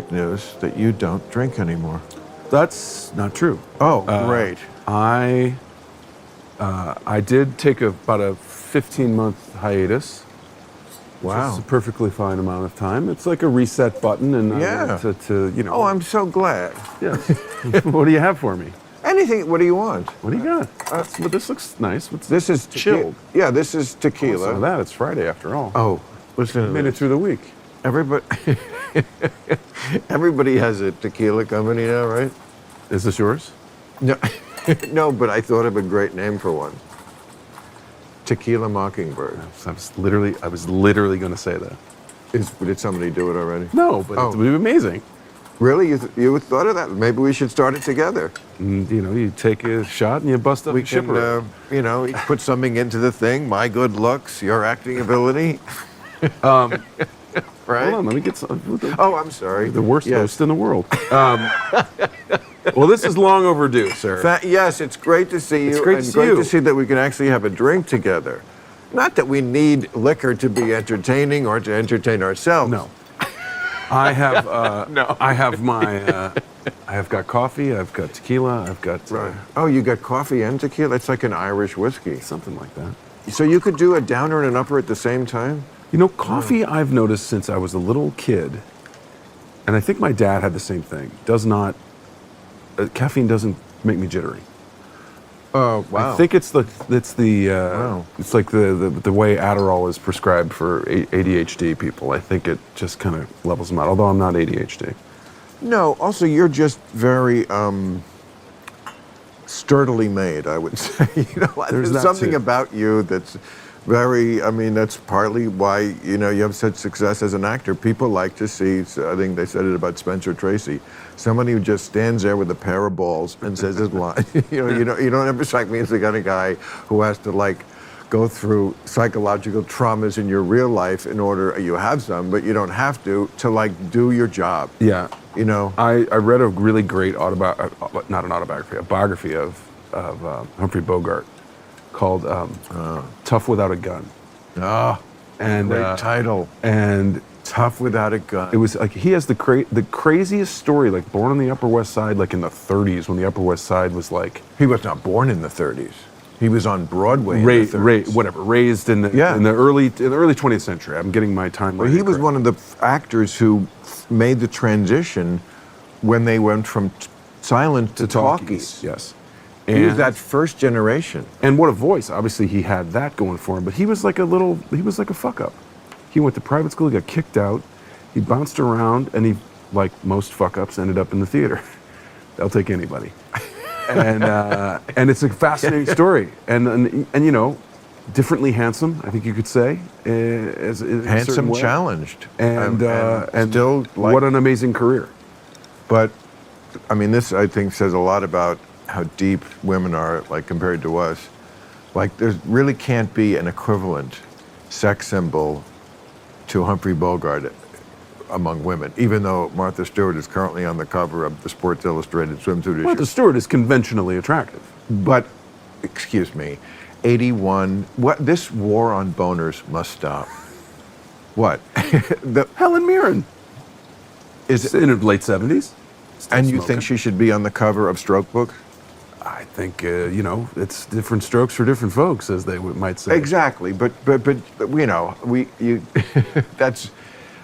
news that you don't drink anymore. That's not true. Oh, great. I did take about a 15-month hiatus. Wow. It's a perfectly fine amount of time. It's like a reset button, and Yeah. to. Oh, I'm so glad. Yes. What do you have for me? Anything, what do you want? What do you got? But this looks nice. This is chilled. Yeah, this is Some tequila. of that. It's Friday after all. Oh, listen to Made it this. through the week. Everybody has a tequila company now, right? Is this yours? No, no, but I thought of a great name for one. Tequila Mockingbird. I was literally going to say that. Did somebody do it already? No, but Oh. it would be amazing. Really? You thought of that? Maybe we should start it together. And, you take a shot and you bust up We a can, chipper. you put something into the thing. My good looks, your acting ability. Right? Hold on, let me get some. Oh, I'm sorry. The worst Yes. host in the world. Well, this is long overdue, sir. Yes, it's great to see you. It's great to and see great you. to see that we can actually have a drink together. Not that we need liquor to be entertaining or to entertain ourselves. No. I have. No. I have my. I have got coffee. I've got tequila. I've got Right. Oh, you got coffee and tequila? It's like an Irish whiskey. something like that. So you could do a downer and an upper at the same time? Coffee I've noticed since I was a little kid, and I think my dad had the same thing. Does not. Caffeine doesn't make me jittery. Oh, wow. I think it's the Wow. it's like the way Adderall is prescribed for ADHD people. I think it just kind of levels them out. Although I'm not ADHD. No, also you're just very sturdily made, I would say. There's that something too. about you that's very, that's partly why, you have such success as an actor. People like to see, I think they said it about Spencer Tracy, somebody who just stands there with a pair of balls and says his line. You don't ever strike me as the kind of guy who has to go through psychological traumas in your real life in order, you have some, but you don't have to do your job. Yeah. I I read a really great biography of Humphrey Bogart called "Tough Without a Gun." And great title. And Tough Without a Gun. it was like he has the craziest story. Like born on the Upper West Side, like in the 30s, when the Upper West Side was like He was not born in the 30s. He was on Broadway in the 30s. raised in the early 20th century. I'm getting my timeline. Well, he was one of the actors who made the transition when they went from silent to talkies. Yes. He was that first generation. And what a voice. Obviously, he had that going for him, but he was like a fuck up. He went to private school, he got kicked out, he bounced around, and he, like most fuck ups, ended up in the theater. They'll take anybody. And it's a fascinating story. And differently handsome, I think you could say. In a certain Handsome, way. challenged. And still what an amazing career. But, this, I think, says a lot about how deep women are, compared to us. There really can't be an equivalent sex symbol to Humphrey Bogart among women, even though Martha Stewart is currently on the cover of the Sports Illustrated swimsuit issue. Martha Stewart is conventionally attractive. But, excuse me, 81, this war on boners must stop. What? Helen Mirren Is in her late 70s. And you think she should be on the cover of Stroke Book? I think, it's different strokes for different folks, as they might say. Exactly, but that's,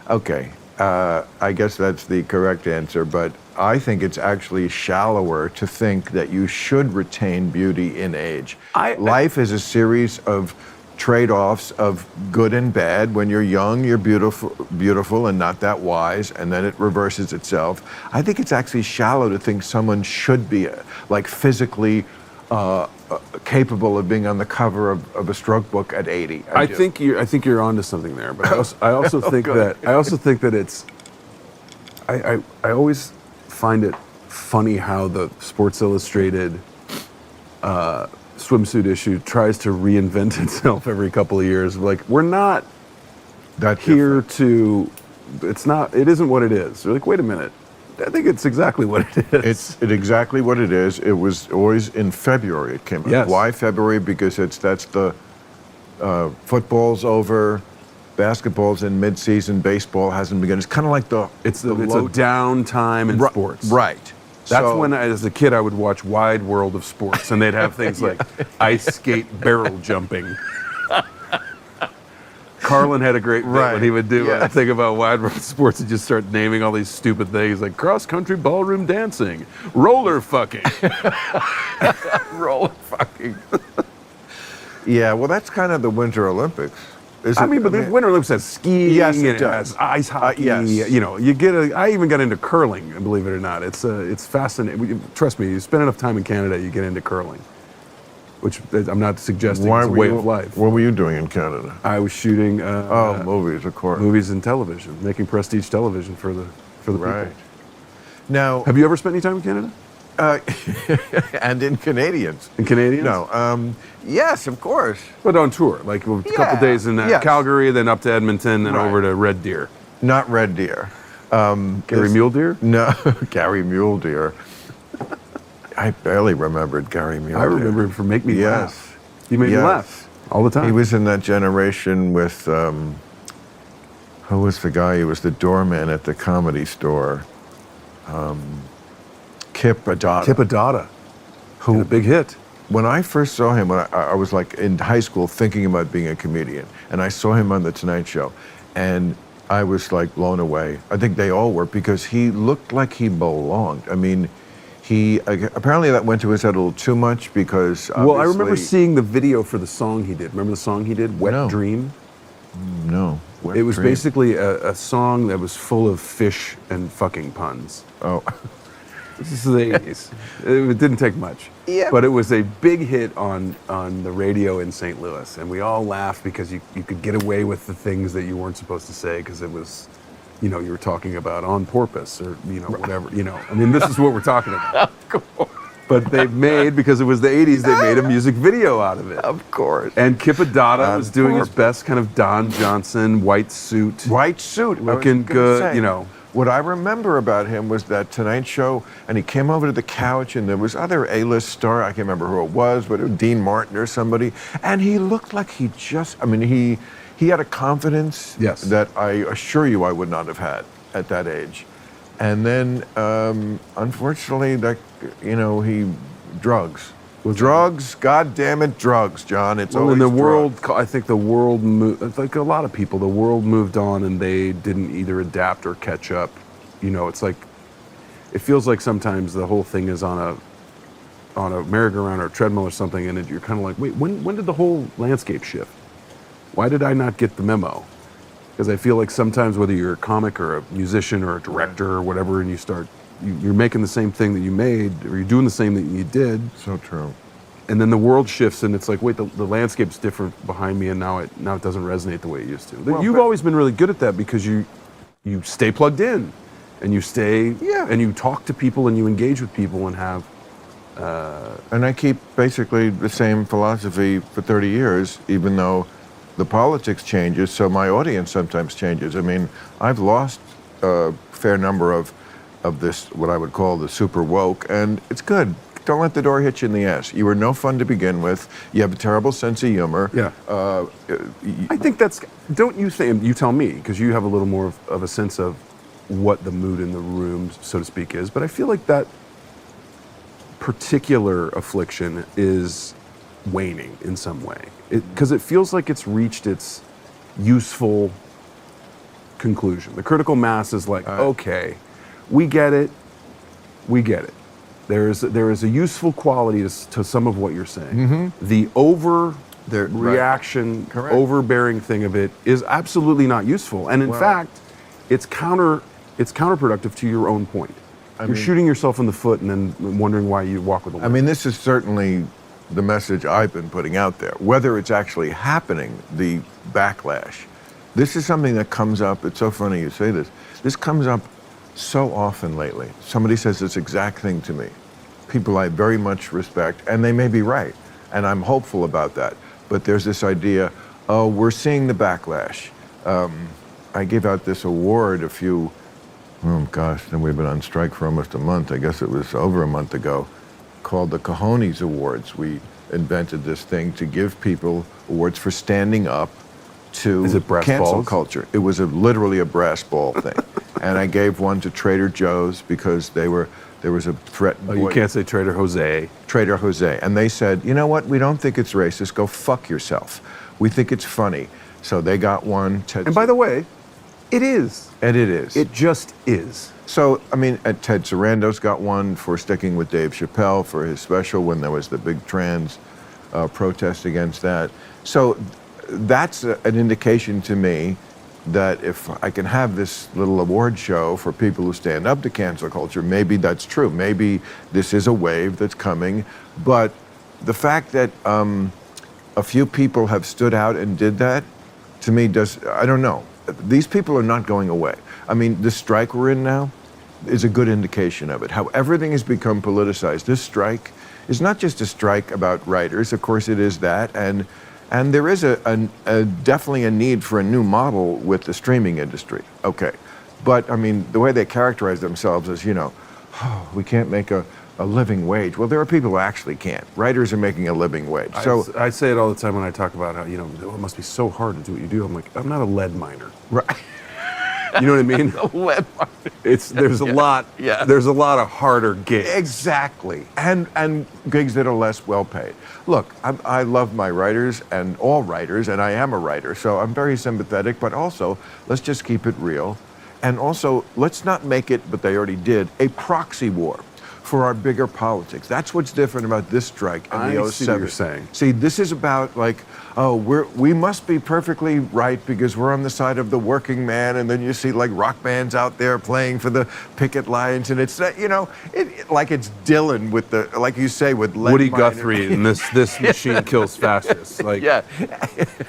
okay. I guess that's the correct answer, but I think it's actually shallower to think that you should retain beauty in age. Life is a series of trade-offs of good and bad. When you're young, you're beautiful and not that wise, and then it reverses itself. I think it's actually shallow to think someone should be physically capable of being on the cover of a stroke book at 80. I think you're onto something there, but I also think that it's. I always find it funny how the Sports Illustrated swimsuit issue tries to reinvent itself every couple of years. We're not here to. It isn't what it is. They're like, wait a minute. I think it's exactly what it is. It's exactly what it is. It was always in February it came out. Yes. Why February? Because that's the football's over, basketball's in mid-season, baseball hasn't begun. It's kind of like it's a downtime in sports. Right. That's when, as a kid, I would watch Wide World of Sports, and they'd have things like ice skate barrel jumping. Carlin had a great bit when he would do a thing about Wide World of Sports and just start naming all these stupid things like cross-country ballroom dancing, roller fucking. Roller fucking. Yeah, well, that's kind of the Winter Olympics. But the Winter Olympics has skiing, yes, it has ice hockey. Yes. You know, I even got into curling, believe it or not. It's fascinating. Trust me, you spend enough time in Canada, you get into curling. Which I'm not suggesting it's a way of life. What were you doing in Canada? I was shooting movies, of course. Movies and television, making prestige television for the right. people. Now, have you ever spent any time in Canada? And in Canadians. In Canadians? No. Yes, of course. But on tour, like a couple days in Calgary, then up to Edmonton, then over to Red Deer. Not Red Deer. Gary Mule Deer? No, Gary Mule Deer. I barely remembered Gary Mule Deer. I remember him from Make Me Laugh. He made me laugh all the time. He was in that generation with, who was the guy? He was the doorman at the Comedy Store. Kip Addotta. Kip Addotta, who had a big hit. When I first saw him, when I was like in high school thinking about being a comedian, and I saw him on The Tonight Show, and I was like blown away. I think they all were, because he looked like he belonged. I mean, he apparently that went to his head a little too much, because well, I remember seeing the video for the song he did. Remember the song he did, Wet Dream? No. It was basically a song that was full of fish and fucking puns. Oh. This is the 80s. It didn't take much. Yeah. But it was a big hit on the radio in St. Louis. And we all laughed because you could get away with the things that you weren't supposed to say, because it was, you know, you were talking about on porpoise or, you know, whatever. You know, I mean, this is what we're talking about. Of course. But they've made, because it was the 80s, they made a music video out of it. Of course. And Kip Addotta was doing his best kind of Don Johnson, white suit. White suit. Looking good, you know. What I remember about him was that Tonight Show, and he came over to the couch, and there was other A-list star, I can't remember who it was, but it was Dean Martin or somebody, and he looked like he had a confidence that I assure you I would not have had at that age. And then, unfortunately, drugs. Drugs, God damn it, drugs, John. It's always in the world, drugs. I think the world moved, like a lot of people, the world moved on and they didn't either adapt or catch up. You know, it's like, it feels like sometimes the whole thing is on a merry-go-round or a treadmill or something, and you're kind of like, wait, when did the whole landscape shift? Why did I not get the memo? Because I feel like sometimes, whether you're a comic or a musician or a director or whatever, and you're making the same thing that you made, or you're doing the same that you did. So true. And then the world shifts, and it's like, wait, the landscape's different behind me, and now it doesn't resonate the way it used to. Well, you've always been really good at that, because you stay plugged in, and you stay, and you talk to people, and you engage with people, and have. And I keep basically the same philosophy for 30 years, even though the politics changes, so my audience sometimes changes. I mean, I've lost a fair number of this, what I would call the super woke, and it's good. Don't let the door hit you in the ass. You were no fun to begin with. You have a terrible sense of humor. Yeah. I think don't you think, you tell me, because you have a little more of a sense of what the mood in the room, so to speak, is, but I feel like that particular affliction is waning in some way. Because it feels like it's reached its useful conclusion. The critical mass is like, okay, we get it. There is a useful quality to some of what you're saying. Mm-hmm. The reaction, overbearing thing of it is absolutely not useful. And in fact, it's counterproductive to your own point. You're shooting yourself in the foot and then wondering why you walk with a limp. I mean, this is certainly the message I've been putting out there. Whether it's actually happening, the backlash. This is something that comes up. It's so funny you say this. This comes up so often lately. Somebody says this exact thing to me. People I very much respect, and they may be right, and I'm hopeful about that. But there's this idea, oh, we're seeing the backlash. I gave out this award then we've been on strike for almost a month. I guess it was over a month ago, called the Cojones Awards. We invented this thing to give people awards for standing up to Is it brass cancel balls? culture. It was literally a brass ball thing. And I gave one to Trader Joe's because there was a threat. Oh, you can't say Trader Jose. Trader Jose. And they said, you know what, we don't think it's racist, go fuck yourself. We think it's funny. So they got one. And by the way, it is. And it is. It just is. So, I mean, Ted Sarandos got one for sticking with Dave Chappelle for his special when there was the big trans protest against that. So that's an indication to me that if I can have this little award show for people who stand up to cancel culture, maybe that's true. Maybe this is a wave that's coming. But the fact that a few people have stood out and did that, to me, I don't know. These people are not going away. I mean, the strike we're in now is a good indication of it. How everything has become politicized. This strike is not just a strike about writers. Of course, it is that. And there is definitely a need for a new model with the streaming industry. Okay. But, I mean, the way they characterize themselves is, oh, we can't make a living wage. Well, there are people who actually can't. Writers are making a living wage. So I say it all the time when I talk about how, it must be so hard to do what you do. I'm like, I'm not a lead miner. Right. You know what I mean? A lead miner. There's a lot. Yeah. There's a lot of harder gigs. Exactly, and gigs that are less well paid. Look, I love my writers and all writers, and I am a writer, so I'm very sympathetic. But also, let's just keep it real, and also let's not make it, but they already did, a proxy war for our bigger politics. That's what's different about this strike and the 07. I see what you're saying. See, this is about like, oh, we must be perfectly right because we're on the side of the working man, and then you see like rock bands out there playing for the picket lines, and it's like it's Dylan with the, like you say, with lead Woody miner. Guthrie and this machine kills fascists. Like, yeah.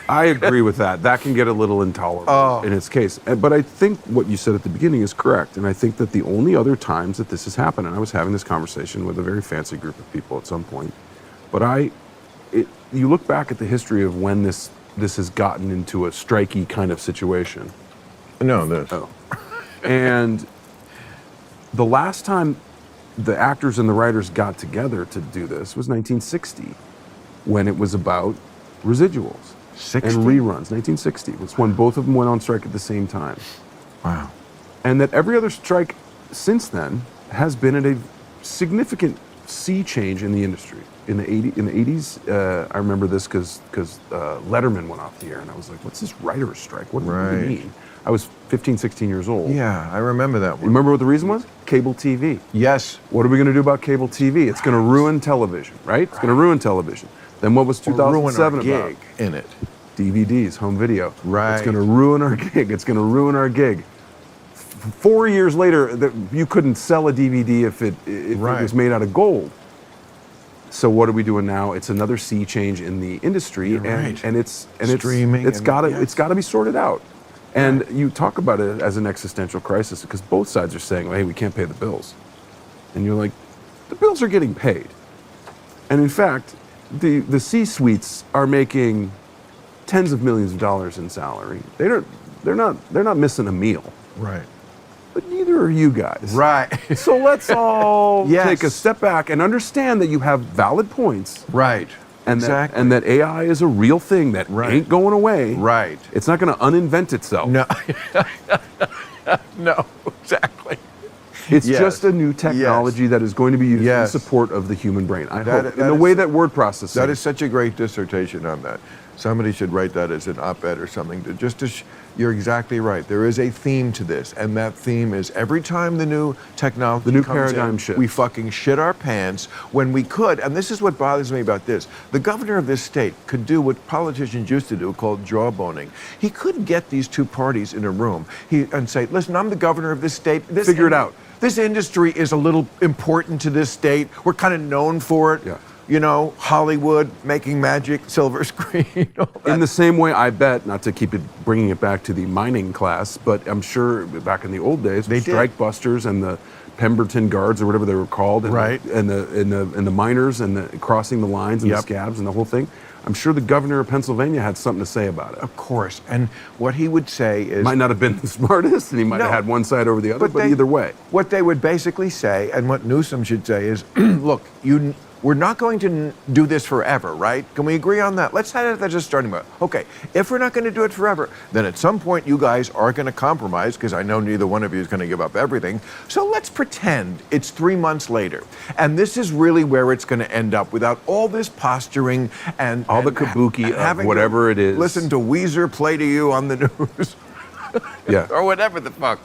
I agree with that. That can get a little intolerable in its case. But I think what you said at the beginning is correct, and I think that the only other times that this has happened, and I was having this conversation with a very fancy group of people at some point, but you look back at the history of when this has gotten into a strikey kind of situation. And the last time the actors and the writers got together to do this was 1960, when it was about residuals 60? and reruns. 1960 was when both of them went on strike at the same time. Wow. And that every other strike since then has been at a significant sea change in the industry. In the 80s, I remember this because Letterman went off the air, and I was like, what's this writer's strike? What do you mean? I was 15, 16 years old. Yeah, I remember that one. You remember what the reason was? Cable TV. Yes. What are we going to do about cable TV? It's going to ruin television, right? It's going to ruin televition. Then what was 2007 ruin our about? gig in it. DVDs, home video. Right. It's going to ruin our gig. It's going to ruin our gig. 4 years later, you couldn't sell a DVD if it was made out of gold. So what are we doing now? It's another sea change in the industry, and it's streaming. It's got to be sorted out. And you talk about it as an existential crisis because both sides are saying, "Hey, we can't pay the bills," and you're like, "The bills are getting paid." And in fact, the C-suites are making tens of millions of dollars in salary. They're not missing a meal. Right. But neither are you guys. Right. So let's all take a step back and understand that you have valid points. Right. And exactly. That AI is a real thing that ain't going away. Right. It's not going to uninvent itself. No. No, exactly. It's just a new technology that is going to be used in support of the human brain. I hope. In the way that word processing. That is such a great dissertation on that. Somebody should write that as an op-ed or something. You're exactly right. There is a theme to this, and that theme is every time the new technology comes paradigm in, shift. we fucking shit our pants when we could. And this is what bothers me about this. The governor of this state could do what politicians used to do, called jawboning. He could get these two parties in a room and say, "Listen, I'm the governor of this state. Figure it out. This industry is a little important to this state. We're kind of known for it." Yeah. Hollywood, making magic, silver screen. In the same way, I bet, not to keep bringing it back to the mining class, but I'm sure back in the old days, the strike busters and the Pemberton guards or whatever they were called, and the miners and the crossing the lines and the scabs and the whole thing. I'm sure the governor of Pennsylvania had something to say about it. Of course. And what he would say is... Might not have been the smartest, and he might have had one side over the other, but either way. What they would basically say, and what Newsom should say is, look, we're not going to do this forever, right? Can we agree on that? Let's have that as a starting point. Okay, if we're not going to do it forever, then at some point you guys are going to compromise, because I know neither one of you is going to give up everything. So let's pretend it's 3 months later. And this is really where it's going to end up, without all this posturing and all the kabuki having of whatever it is. Listen to Weezer play to you on the news. Yeah. Or whatever the fuck.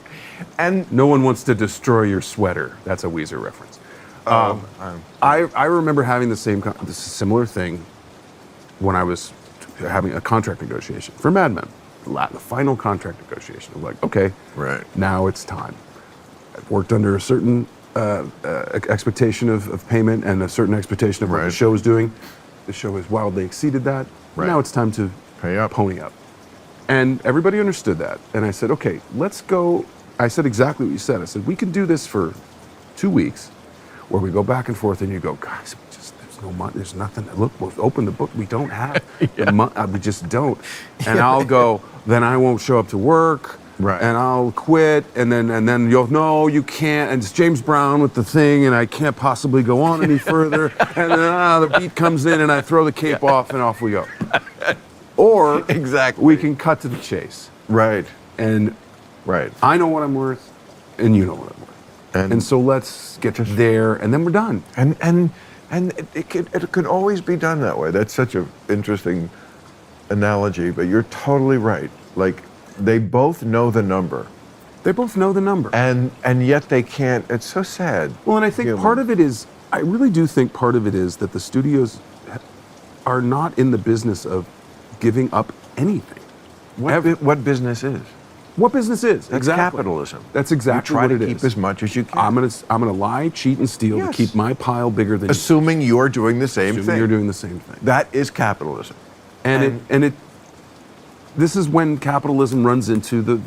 And no one wants to destroy your sweater. That's a Weezer reference. I remember having this similar thing when I was having a contract negotiation for Mad Men. The final contract negotiation. I'm like, okay, right, now it's time. I've worked under a certain expectation of payment and a certain expectation of what the show is doing. The show has wildly exceeded that. Right. Now it's time to pay up, pony up. And everybody understood that. And I said, okay, let's go. I said exactly what you said. I said, we can do this for 2 weeks, where we go back and forth, and you go, guys, there's no money, there's nothing. Look, we'll open the book. We don't have we just don't. And I'll go, then I won't show up to work. Right. And I'll quit, and then you'll, no, you can't. And it's James Brown with the thing, and I can't possibly go on any further. And then the beat comes in, and I throw the cape off, and off we go. Or exactly, we can cut to the chase. Right. And I know what I'm worth, and you know what I'm worth. And so let's get there, and then we're done. And it could always be done that way. That's such an interesting analogy, but you're totally right. Like, they both know the number. They both know the number. And yet they can't. It's so sad. Well, and I think part of it is, I really do think part of it is that the studios are not in the business of giving up anything. What business is? What business is? That's capitalism. That's exactly what it is. You try to keep as much as you can. I'm gonna lie, cheat, and steal to keep my pile bigger than assuming you're doing the same assuming thing. You're doing the same thing. That is capitalism. This is when capitalism runs into the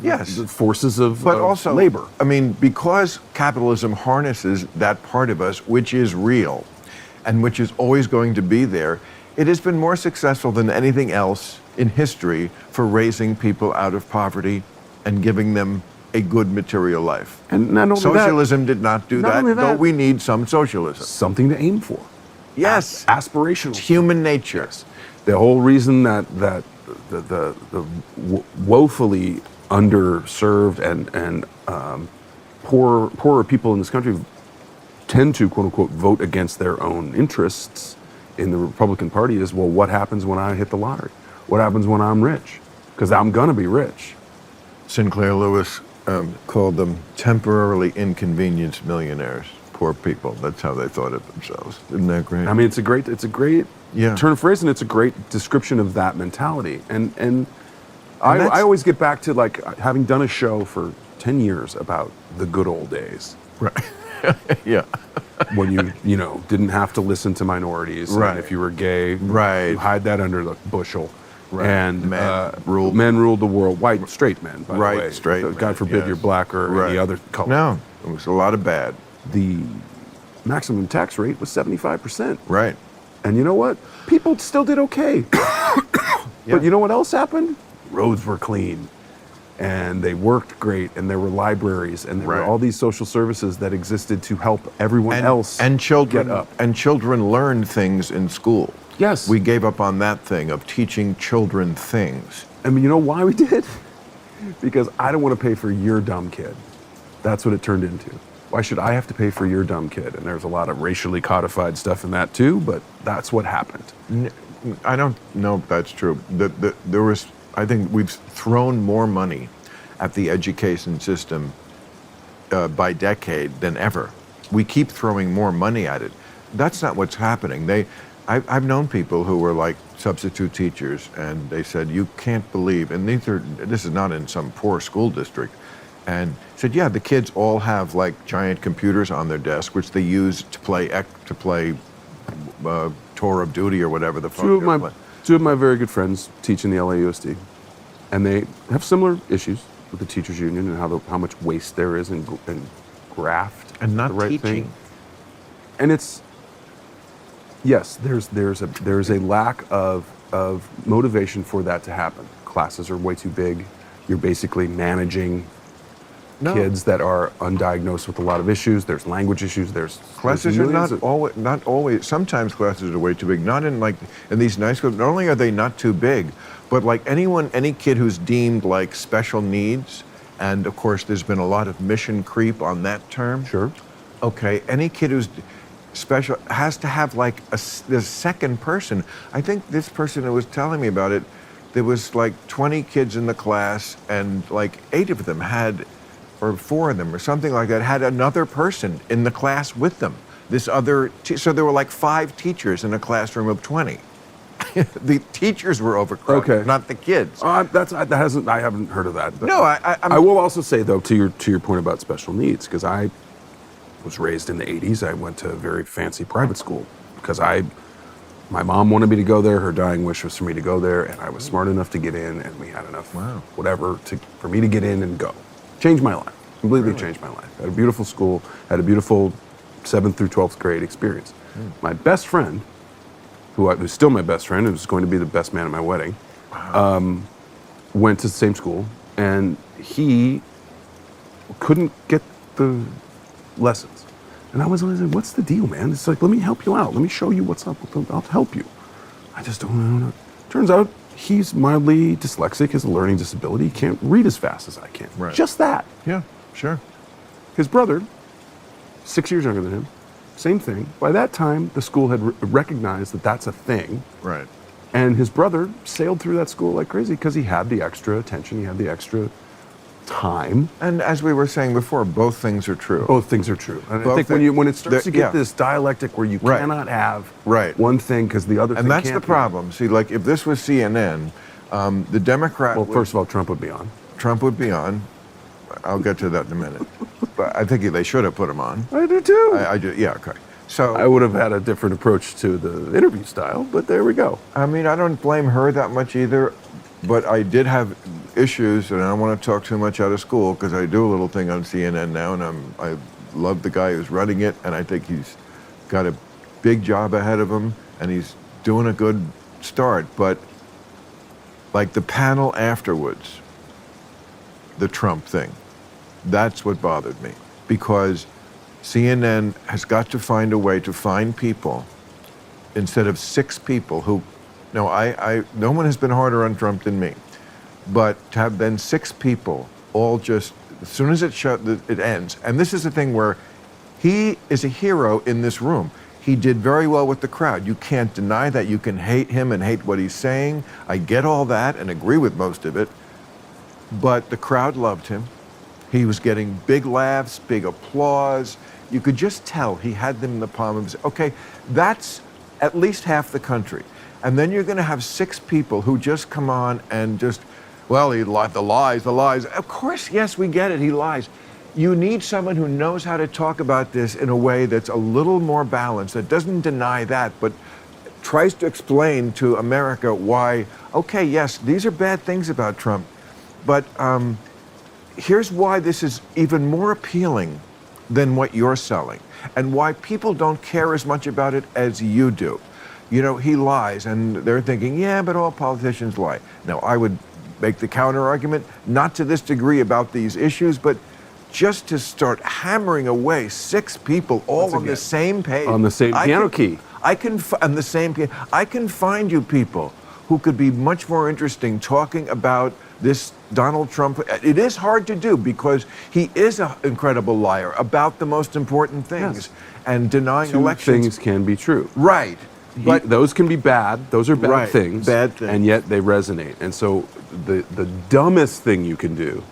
forces of labor. I mean, because capitalism harnesses that part of us which is real and which is always going to be there, it has been more successful than anything else in history for raising people out of poverty and giving them a good material life. And not only socialism did not do that, though we need some socialism. Something to aim for. Yes. Aspirational. It's human nature. Yes. The whole reason that the woefully underserved and poorer people in this country tend to, quote unquote, vote against their own interests in the Republican Party is, well, what happens when I hit the lottery? What happens when I'm rich? Because I'm gonna be rich. Sinclair Lewis called them temporarily inconvenienced millionaires. Poor people. That's how they thought of themselves. Isn't that great? I mean, it's a great turn of phrase, and it's a great description of that mentality. And I always get back to, like, having done a show for 10 years about the good old days. Right. Yeah. When you didn't have to listen to minorities. Right. And if you were gay, right, you hide that under the bushel. Right. And men ruled the world. White, straight men, by the way. Straight men, God forbid you're black or any other color. No, it was a lot of bad. The maximum tax rate was 75%. Right. And you know what? People still did okay. But you know what else happened? Roads were clean. And they worked great, and there were libraries, and there were all these social services that existed to help everyone else and children get up. And children learned things in school. Yes. We gave up on that thing of teaching children things. I mean, you know why we did? Because I don't want to pay for your dumb kid. That's what it turned into. Why should I have to pay for your dumb kid? And there's a lot of racially codified stuff in that too, but that's what happened. I don't know if that's true. I think we've thrown more money at the education system by decade than ever. We keep throwing more money at it. That's not what's happening. I've known people who were like substitute teachers, and they said, you can't believe, and this is not in some poor school district, and said, yeah, the kids all have like giant computers on their desk, which they use to play Tour of Duty or whatever the fuck. Two of my very good friends teach in the LAUSD, and they have similar issues with the teachers union and how much waste there is in graft and not the right teaching. Thing. And it's there's a lack of motivation for that to happen. Classes are way too big. You're basically managing No. kids that are undiagnosed with a lot of issues. There's language issues. There's Classes are not always. Sometimes classes are way too big. Not in in these nice schools. Not only are they not too big, but like any kid who's deemed like special needs, and of course there's been a lot of mission creep on that term. Sure. Okay, any kid who's special has to have like the second person. I think this person who was telling me about it, there was like 20 kids in the class, and like 8 of them had, or 4 of them, or something like that, had another person in the class with them. So there were like 5 teachers in a classroom of 20. The teachers were overcrowded, Okay. not the kids. I haven't heard of that. But No, I will also say though, to your point about special needs, because I was raised in the 80s. I went to a very fancy private school because my mom wanted me to go there. Her dying wish was for me to go there, and I was smart enough to get in, and we had enough whatever for me to get in and go. Changed my life. Completely changed my life. Had a beautiful school, had a beautiful 7th through 12th grade experience. My best friend, who's still my best friend, who's going to be the best man at my wedding, went to the same school, and he couldn't get the lessons. And I was always like, what's the deal, man? It's like, let me help you out. Let me show you what's up. I'll help you. I just don't know. Turns out he's mildly dyslexic, has a learning disability. He can't read as fast as I can. Right. Just that. Yeah, sure. His brother, 6 years younger than him, same thing. By that time, the school had recognized that that's a thing. Right. And his brother sailed through that school like crazy because he had the extra attention, he had the extra time. And as we were saying before, both things are true. Both things are true. And I think when it starts to get this dialectic where you cannot have one thing because the other thing can't. And that's the problem. See, like if this was CNN, the Democrat. Well, first of all, Trump would be on. Trump would be on. I'll get to that in a minute. But I think they should have put him on. I do too. I do. Yeah. Okay. So I would have had a different approach to the interview style, but there we go. I mean, I don't blame her that much either, but I did have issues, and I don't want to talk too much out of school because I do a little thing on CNN now, and I love the guy who's running it, and I think he's got a big job ahead of him, and he's doing a good start. But like the panel afterwards, the Trump thing, that's what bothered me, because CNN has got to find a way to find people instead of 6 people who, no one has been harder on Trump than me, but to have then 6 people all just, as soon as it ends, and this is the thing where he is a hero in this room. He did very well with the crowd. You can't deny that. You can hate him and hate what he's saying. I get all that and agree with most of it, but the crowd loved him. He was getting big laughs, big applause. You could just tell he had them in the palm of his. Okay, that's at least half the country. And then you're going to have 6 people who just come on and just, well, he lied, the lies. Of course, yes, we get it, he lies. You need someone who knows how to talk about this in a way that's a little more balanced, that doesn't deny that, but tries to explain to America why, okay, yes, these are bad things about Trump, but here's why this is even more appealing than what you're selling, and why people don't care as much about it as you do. You know, he lies, and they're thinking, yeah, but all politicians lie. Now, I would make the counter argument, not to this degree about these issues, but just to start hammering away 6 people all on the same page. On the same piano key. I can find you people who could be much more interesting talking about this Donald Trump. It is hard to do because he is an incredible liar about the most important things, and denying elections. 2 things can be true. Right. But those can be bad. Those are bad things. Bad things. And yet they resonate. And so the dumbest thing you can do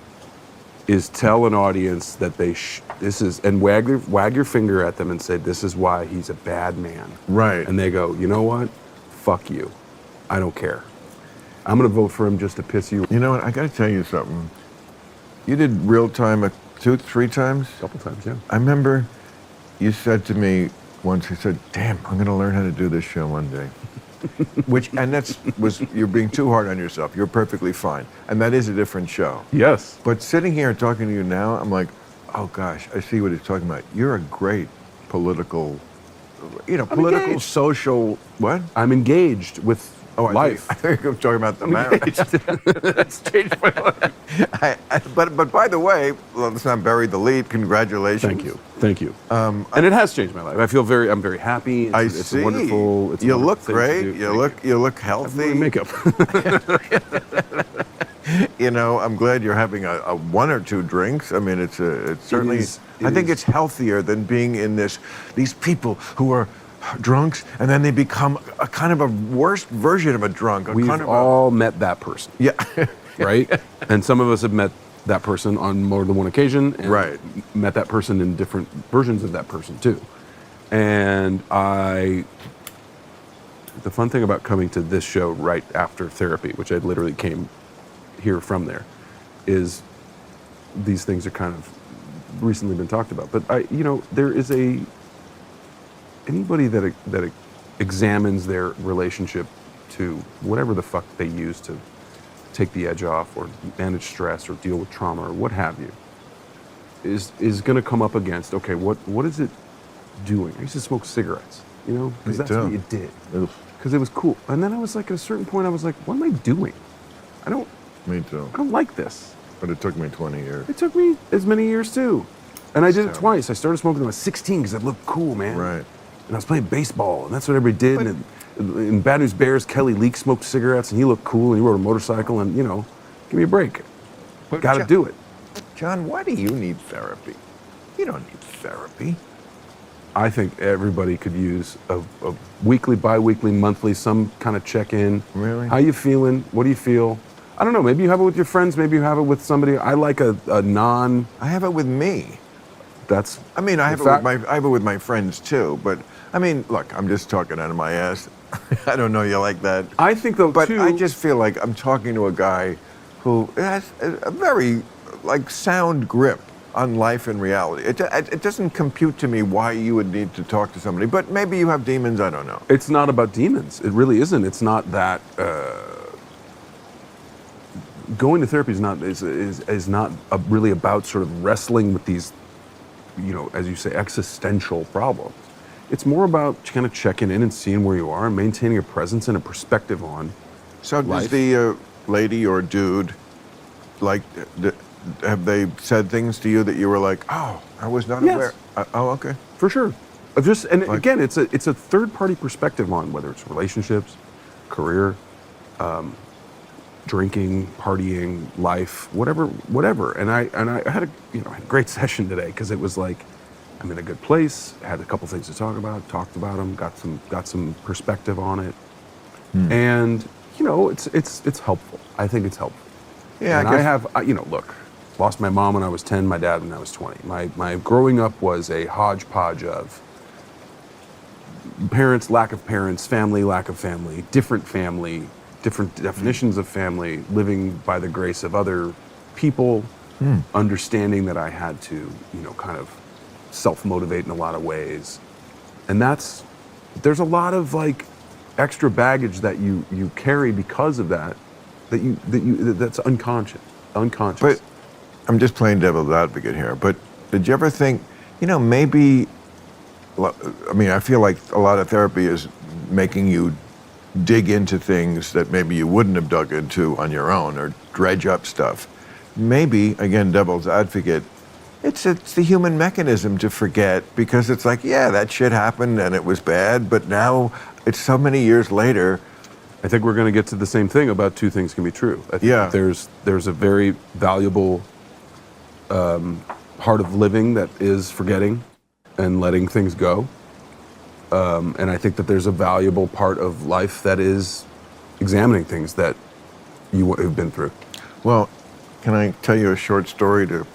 is tell an audience that this is, and wag your finger at them and say, this is why he's a bad man. Right. And they go, you know what? Fuck you. I don't care. I'm going to vote for him just to piss you. You know what? I got to tell you something. You did real time 2, 3 times? A couple times, yeah. I remember you said to me once, you said, damn, I'm going to learn how to do this show one day. You're being too hard on yourself. You're perfectly fine. And that is a different show. Yes. But sitting here and talking to you now, I'm like, oh gosh, I see what he's talking about. You're a great political, engaged. social, what? I'm engaged with Oh, life. I think I'm talking about the marriage. That's changed my life. But by the way, let's not bury the lead. Congratulations. Thank you. And it has changed my life. I'm very happy. It's see. A wonderful. It's a You wonderful look thing to great. do. You look I'm healthy. wearing makeup. You know, I'm glad you're having a one or two drinks. I mean, it's certainly. I think it's healthier than being in these people who are drunks and then they become a kind of a worse version of a drunk. We've kind of all met that person. Yeah. Right? And some of us have met that person on more than one occasion. And Right. met that person in different versions of that person too. And the fun thing about coming to this show right after therapy, which I literally came here from there, is these things are kind of recently been talked about. But there is anybody that examines their relationship to whatever the fuck they use to take the edge off or manage stress or deal with trauma or what have you, is going to come up against, okay, what is it doing? I used to smoke cigarettes, because that's what you did. Because it was cool. And then I was like, at a certain point, I was like, what am I doing? Me too. I don't like this. But it took me 20 years. It took me as many years too. And I did it twice. I started smoking when I was 16 because it looked cool, man. Right. And I was playing baseball, and that's what everybody did. And in Bad News Bears, Kelly Leak smoked cigarettes, and he looked cool, and he rode a motorcycle, and, give me a break. Got to do it. John, why do you need therapy? You don't need therapy. I think everybody could use a weekly, bi-weekly, monthly, some kind of check-in. Really? How you feeling? What do you feel? I don't know. Maybe you have it with your friends. Maybe you have it with somebody. I like a non. I have it with me. That's. I mean, I have it with my friends too. But I mean, look, I'm just talking out of my ass. I don't know you like that. I think though but too. I just feel like I'm talking to a guy who has a very sound grip on life and reality. It doesn't compute to me why you would need to talk to somebody. But maybe you have demons. I don't know. It's not about demons. It really isn't. It's not that. Going to therapy is not really about sort of wrestling with these, as you say, existential problems. It's more about kind of checking in and seeing where you are and maintaining a presence and a perspective on So life. Does the lady or dude, have they said things to you that you were like, oh, I was not aware? Oh, okay. For sure. Again, it's a third-party perspective on whether it's relationships, career, drinking, partying, life, whatever. And I had a great session today because it was like I'm in a good place. Had a couple things to talk about. Talked about them. Got some perspective on it. And it's helpful. I think it's helpful. Yeah, and I have look, lost my mom when I was 10, my dad when I was 20. My growing up was a hodgepodge of parents, lack of parents, family, lack of family, different definitions of family, living by the grace of other people, understanding that I had to, kind of self-motivate in a lot of ways. And there's a lot of extra baggage that you carry because of that's unconscious. But I'm just playing devil's advocate here. But did you ever think, maybe, I mean, I feel like a lot of therapy is making you dig into things that maybe you wouldn't have dug into on your own or dredge up stuff. Maybe, again, devil's advocate, it's the human mechanism to forget because it's like, yeah, that shit happened and it was bad, but now it's so many years later. I think we're going to get to the same thing about two things can be true. I think there's a very valuable part of living that is forgetting and letting things go. And I think that there's a valuable part of life that is examining things that you have been through. Well, can I tell you a short story to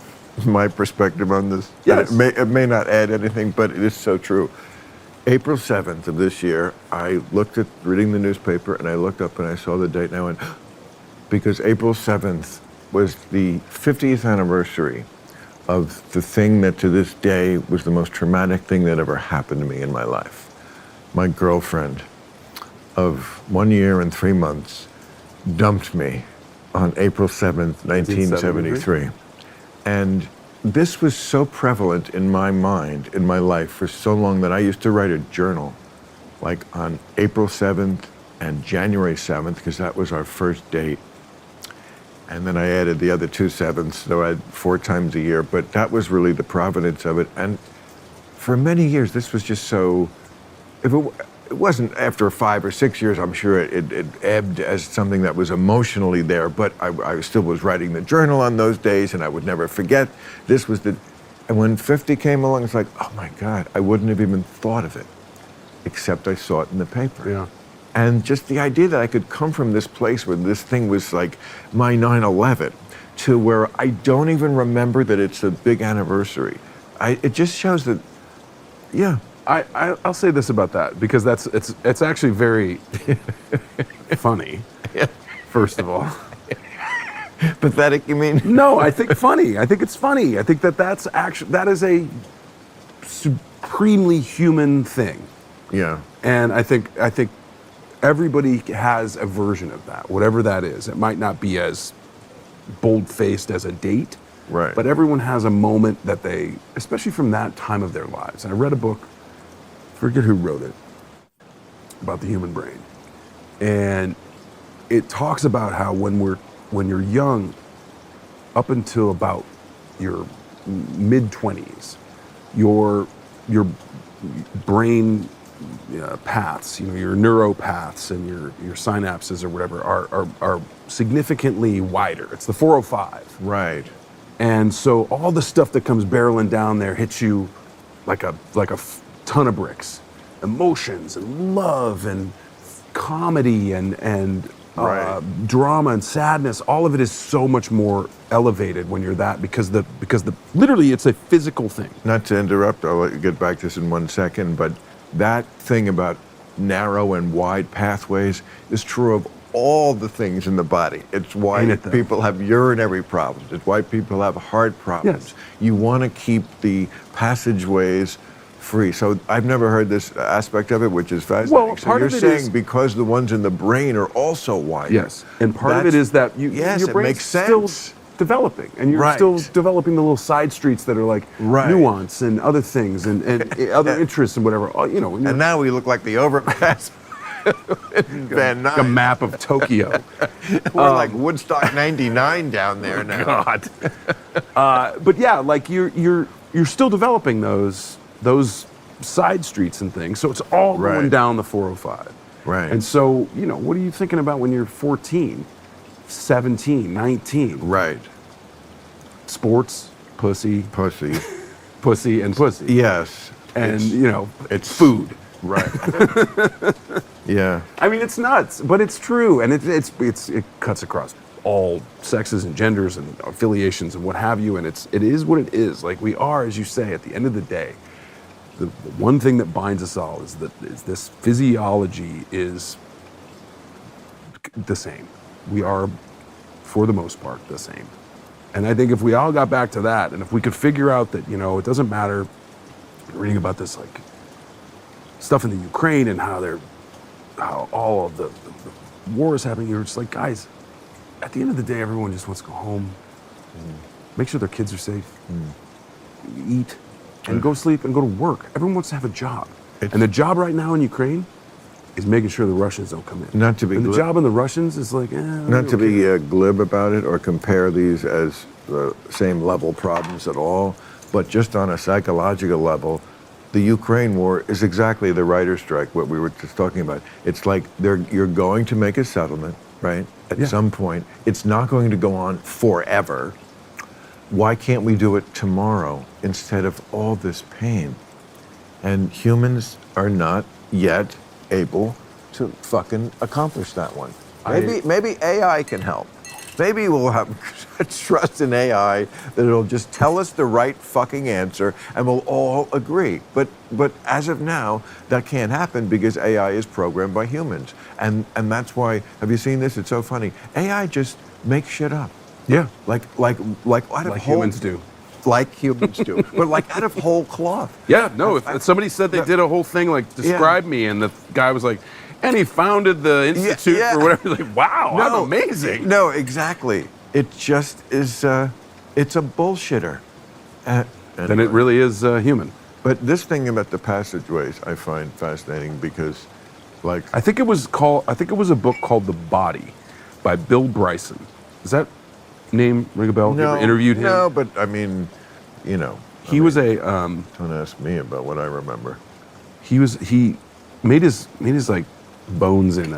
my perspective on this? Yes. It may not add anything, but it is so true. April 7th of this year, I looked at reading the newspaper and I looked up and I saw the date and I went, because April 7th was the 50th anniversary of the thing that to this day was the most traumatic thing that ever happened to me in my life. My girlfriend of 1 year and 3 months dumped me on April 7th, 1973. And this was so prevalent in my mind, in my life for so long that I used to write a journal, like on April 7th, and January 7th, because that was our first date. And then I added the other 2 7ths, so I had 4 times a year. But that was really the providence of it. And for many years, this was just so. If it wasn't after 5 or 6 years, I'm sure it ebbed as something that was emotionally there. But I still was writing the journal on those days, and I would never forget. This was the. And when 50 came along, it's like, oh my God, I wouldn't have even thought of it, except I saw it in the paper. Yeah. And just the idea that I could come from this place where this thing was like my 9/11 to where I don't even remember that it's a big anniversary. It just shows that, yeah. I'll say this about that, because it's actually very funny, Yeah. first of all. Pathetic, you mean? No, I think funny. I think it's funny. I think that is a supremely human thing. Yeah. And I think everybody has a version of that, whatever that is. It might not be as bold-faced as a date, Right. but everyone has a moment that they, especially from that time of their lives. I read a book, forget who wrote it, about the human brain. And it talks about how when you're young, up until about your mid-20s, your brain paths, your neuropaths and your synapses or whatever are significantly wider. It's the 405. Right. And so all the stuff that comes barreling down there hits you like a ton of bricks. Emotions and love and comedy and Right. drama and sadness. All of it is so much more elevated when you're that, because literally it's a physical thing. Not to interrupt, I'll let you get back to this in 1 second, but that thing about narrow and wide pathways is true of all the things in the body. It's why Ain't it, though? people have urinary problems. It's why people have heart problems. Yes. You want to keep the passageways free. So I've never heard this aspect of it, which is fascinating. Well, so part you're of it saying is- because the ones in the brain are also wider. Yes, and part of it is that Yes, your it brain's makes still sense. developing, and you're Right. still developing the little side streets that are like Right. nuance and other things and other interests and whatever. And And now we look like the overpass. Van like a Nuys. map of Tokyo. We're like Woodstock 99 down there now. God. But yeah, like you're still developing those side streets and things. So it's all going Right. down the 405. Right. And so, what are you thinking about when you're 14, 17, 19? Right. Sports, pussy, Pussy. pussy, and pussy. Yes. And, it's food. Right. Yeah. I mean, it's nuts, but it's true. And it cuts across all sexes and genders and affiliations and what have you. And it is what it is. Like, we are, as you say, at the end of the day, the one thing that binds us all is this physiology is the same. We are, for the most part, the same. And I think if we all got back to that, and if we could figure out that, it doesn't matter, reading about this, like, stuff in the Ukraine and how all of the war is happening, you're just like, guys, at the end of the day, everyone just wants to go home, make sure their kids are safe, eat, and go sleep and go to work. Everyone wants to have a job. And the job right now in Ukraine is making sure the Russians don't come in. Not to be and the glib- job in the Russians is like, Not to be glib about it or compare these as the same level problems at all, but just on a psychological level, the Ukraine war is exactly the writer's strike, what we were just talking about. It's like you're going to make a settlement, right? At some point. It's not going to go on forever. Why can't we do it tomorrow instead of all this pain? And humans are not yet able to fucking accomplish that one. Maybe AI can help. Maybe we'll have trust in AI that it'll just tell us the right fucking answer and we'll all agree. But as of now, that can't happen because AI is programmed by humans. And that's why, have you seen this? It's so funny. AI just makes shit up. Yeah. Like out of Like humans do. Like humans do. But like out of whole cloth. Yeah, no, if somebody said they did a whole thing like, describe me, and the guy was like, and he founded the institute or whatever, like, wow, I'm amazing. No, exactly. It just is, it's a bullshitter. Then it really is human. But this thing about the passageways I find fascinating because Like, I think it was a book called The Body by Bill Bryson. Does that name ring a bell? You ever interviewed him? No, but I mean, you know. He was a Don't ask me about what I remember. he made his like bones in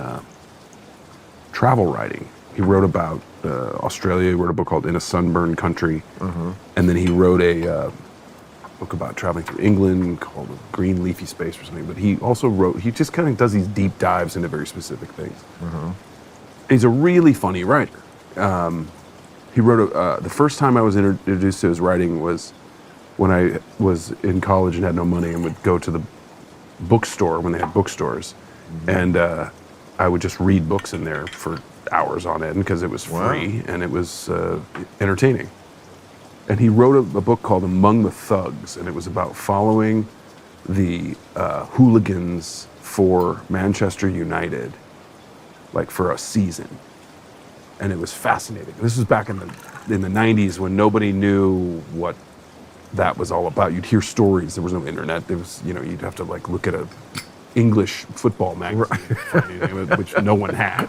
travel writing. He wrote about Australia. He wrote a book called In a Sunburned Country, and then he wrote a book about traveling through England called Green Leafy Space or something. But he also wrote. He just kind of does these deep dives into very specific things. He's a really funny writer. He wrote the first time I was introduced to his writing was when I was in college and had no money and would go to the bookstore when they had bookstores, and I would just read books in there for hours on end because it was free and it was entertaining. And he wrote a book called Among the Thugs, and it was about following the hooligans for Manchester United, like for a season. And it was fascinating. This was back in the 90s when nobody knew what that was all about. You'd hear stories. There was no internet. There was, you'd have to like look at a English football magazine, which no one had.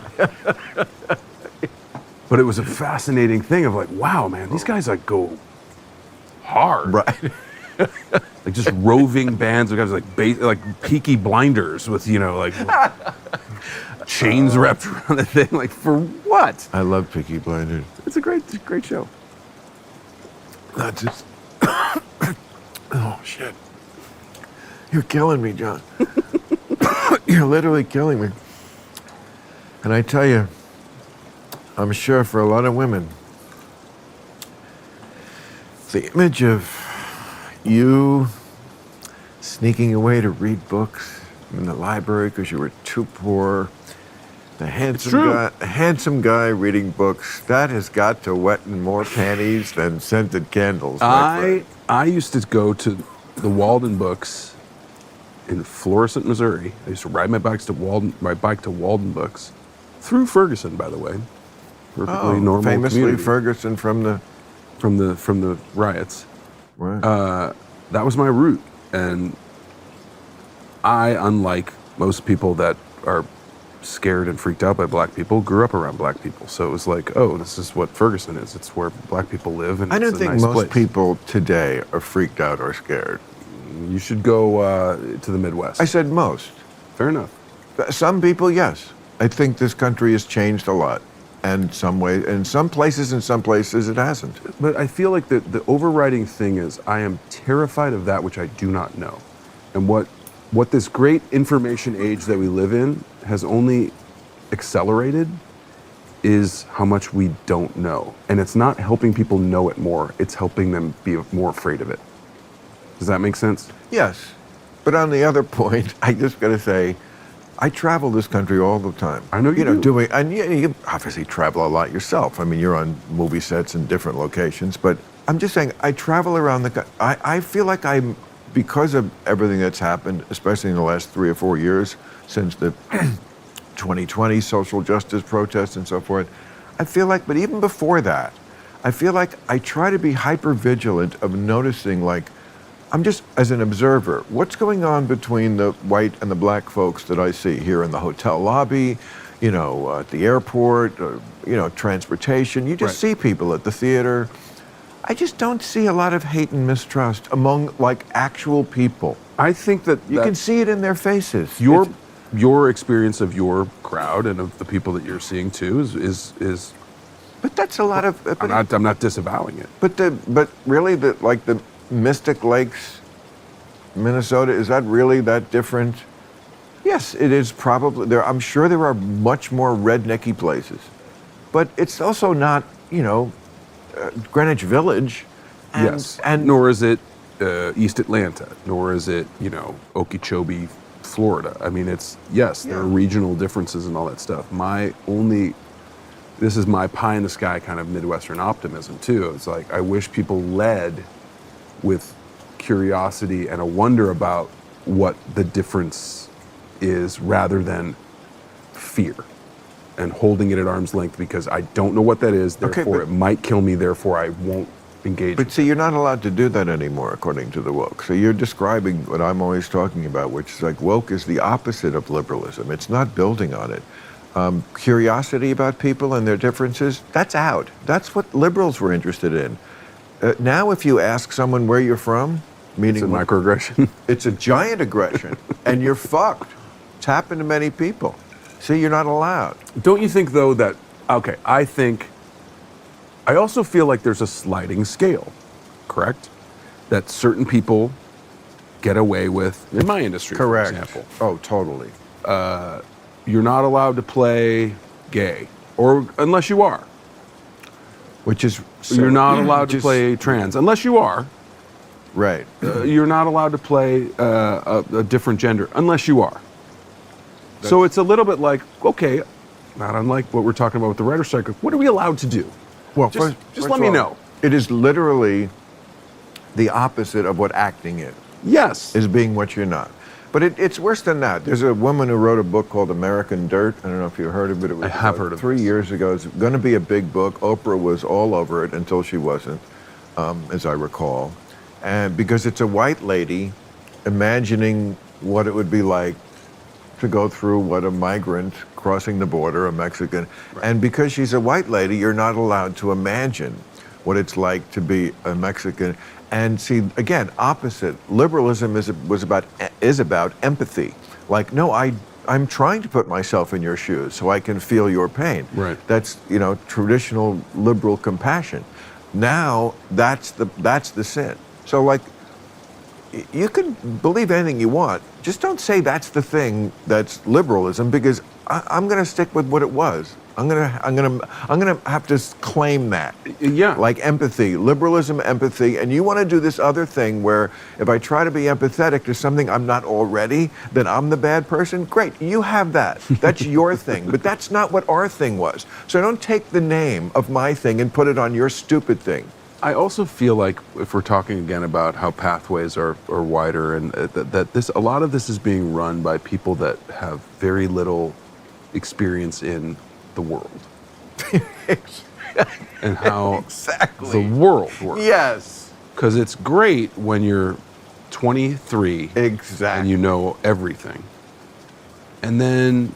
But it was a fascinating thing of like, wow, man, these guys like go hard. Right. Like just roving bands of guys like Peaky Blinders with, like chains wrapped around the thing. Like for what? I love Peaky Blinders. It's a great show. Not just. Oh shit! You're killing me, John. You're literally killing me. And I tell you, I'm sure for a lot of women, the image of you sneaking away to read books in the library because you were too poor, the handsome guy reading books, that has got to wetten more panties than scented candles. I used to go to the Walden Books in Florissant, Missouri. I used to ride my bike to Walden Books through Ferguson, by the way. Perfectly normal famously community. Ferguson from the riots. Right. That was my route, and I, unlike most people that are scared and freaked out by black people, grew up around black people. So it was like, oh, this is what Ferguson is. It's where black people live, and I don't it's a think nice most place. people today are freaked out or scared. You should go to the Midwest. I said most. Fair enough. Some people, yes. I think this country has changed a lot. And in some places it hasn't. But I feel like the overriding thing is I am terrified of that which I do not know. And what this great information age that we live in has only accelerated is how much we don't know. And it's not helping people know it more, it's helping them be more afraid of it. Does that make sense? Yes. But on the other point, I just got to say, I travel this country all the time. I know you do. And you obviously travel a lot yourself. I mean, you're on movie sets in different locations, but I'm just saying, I travel around I feel like because of everything that's happened, especially in the last 3 or 4 years, since the 2020 social justice protests and so forth, I feel like, but even before that, I feel like I try to be hyper vigilant of noticing, like, I'm just, as an observer, what's going on between the white and the black folks that I see here in the hotel lobby, at the airport, transportation. You just see people at the theater. I just don't see a lot of hate and mistrust among, like, actual people. I think that you can see it in their faces. Your experience of your crowd and of the people that you're seeing too is. But that's a lot of. I'm not disavowing it. But really, the Mystic Lakes, Minnesota, is that really that different? Yes, it is probably. I'm sure there are much more rednecky places, but it's also not, Greenwich Village. And nor is it East Atlanta, nor is it, Okeechobee, Florida. I mean, there are regional differences and all that stuff. This is my pie in the sky kind of Midwestern optimism too. It's like, I wish people led with curiosity and a wonder about what the difference is rather than fear and holding it at arm's length because I don't know what that is, therefore it might kill me, therefore I won't engage. But see, you're not allowed to do that anymore, according to the woke. So you're describing what I'm always talking about, which is like woke is the opposite of liberalism. It's not building on it. Curiosity about people and their differences, that's out. That's what liberals were interested in. Now, if you ask someone where you're from, meaning It's a microaggression. it's a giant aggression, and you're fucked. It's happened to many people. See, you're not allowed. Don't you think, though, that, okay, I also feel like there's a sliding scale, correct? That certain people get away with, in my industry, Correct. for example. Oh, totally. You're not allowed to play gay, or unless you are. Which is... You're not allowed to just- play trans, unless you are. Right. You're not allowed to play a different gender, unless you are. So it's a little bit like, okay, not unlike what we're talking about with the writer's strike, what are we allowed to do? Well, Just first let of me all, know. It is literally the opposite of what acting Yes. is being what you're not. But it's worse than that. There's a woman who wrote a book called American Dirt. I don't know if you heard of it. It was I have about heard of 3 this. years ago. It's going to be a big book. Oprah was all over it until she wasn't, as I recall. And because it's a white lady imagining what it would be like to go through what a migrant crossing the border, a Mexican. Right. And because she's a white lady, you're not allowed to imagine what it's like to be a Mexican. And see, again, opposite. Liberalism is about empathy. Like, no, I'm trying to put myself in your shoes so I can feel your pain. Right. That's, traditional liberal compassion. Now, that's the sin. So, like, you can believe anything you want. Just don't say that's the thing that's liberalism, because I'm going to stick with what it was. I'm gonna have to claim that. Yeah. Like empathy, liberalism, empathy, and you want to do this other thing where if I try to be empathetic to something I'm not already, then I'm the bad person. Great, you have that. That's your thing, but that's not what our thing was. So don't take the name of my thing and put it on your stupid thing. I also feel like if we're talking again about how pathways are wider, and that a lot of this is being run by people that have very little experience in the world and how Exactly. the world works. Yes. Because it's great when you're 23 Exactly. and you know everything, and then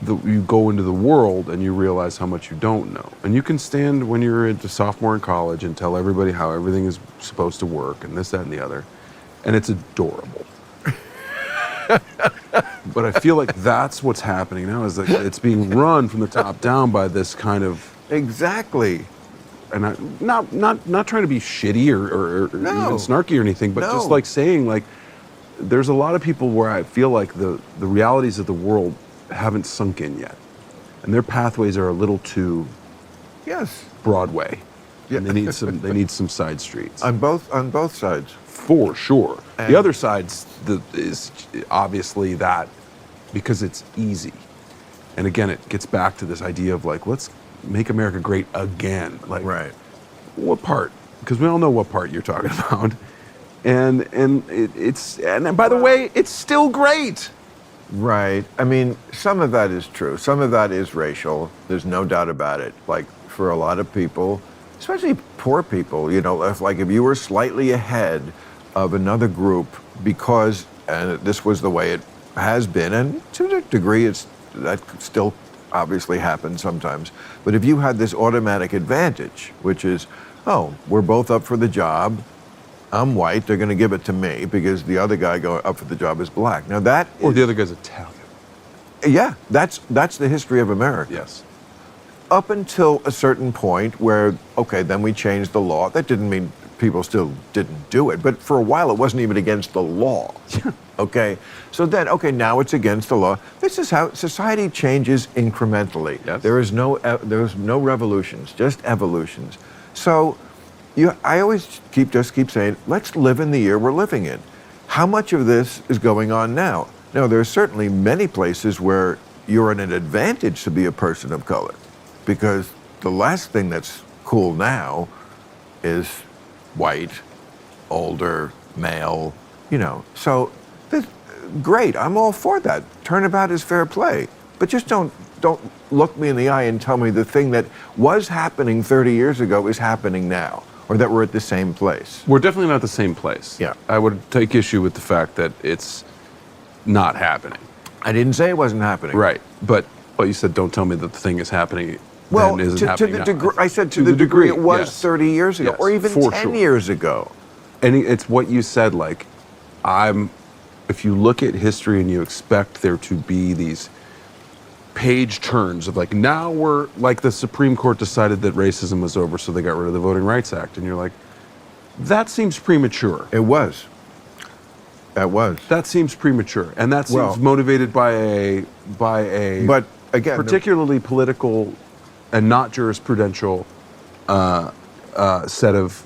you go into the world and you realize how much you don't know. And you can stand when you're a sophomore in college and tell everybody how everything is supposed to work and this, that, and the other. And it's adorable. But I feel like that's what's happening now, is that it's being run from the top down by this kind of, Exactly. and not trying to be shitty or even No. snarky or anything, but No. just like saying, like, there's a lot of people where I feel like the realities of the world haven't sunk in yet, and their pathways are a little too Yes. Broadway. Yeah. And they need some side streets. On both sides. For sure. And- The other side's is obviously that because it's easy. And again, it gets back to this idea of like, let's make America great again. Like, Right. what part? Because we all know what part you're talking about. And by the way, it's still great. Right. I mean, some of that is true. Some of that is racial. There's no doubt about it. Like, for a lot of people, especially poor people, if you were slightly ahead of another group because, and this was the way it has been, and to a degree that still obviously happens sometimes, but if you had this automatic advantage, which is, oh, we're both up for the job, I'm white, they're going to give it to me because the other guy going up for the job is black. Now that Or is- the other guy's Italian. yeah, that's the history of America. Yes. Up until a certain point where, okay, then we changed the law. That didn't mean people still didn't do it, but for a while it wasn't even against the law. Okay, so then, okay, now it's against the law. This is how society changes incrementally. Yes. There's no revolutions, just evolutions. So I always keep saying, let's live in the year we're living in. How much of this is going on now? Now, there are certainly many places where you're at an advantage to be a person of color, because the last thing that's cool now is white, older, male, So, great, I'm all for that. Turnabout is fair play. But just don't look me in the eye and tell me the thing that was happening 30 years ago is happening now. or that we're at the same place? We're definitely not at the same place. Yeah. I would take issue with the fact that it's not happening. I didn't say it wasn't happening. Right. But you said, don't tell me that the thing is happening. Well, then isn't to happening the now. degree, I said to the degree it was yes. 30 years ago, Yes, or even for 10 sure. years ago. And it's what you said, like, if you look at history and you expect there to be these page turns of like, now we're, like the Supreme Court decided that racism was over, so they got rid of the Voting Rights Act. And you're like, that seems premature. It was. That was. That seems premature. And that seems Well, motivated by a But again, particularly political and not jurisprudential set of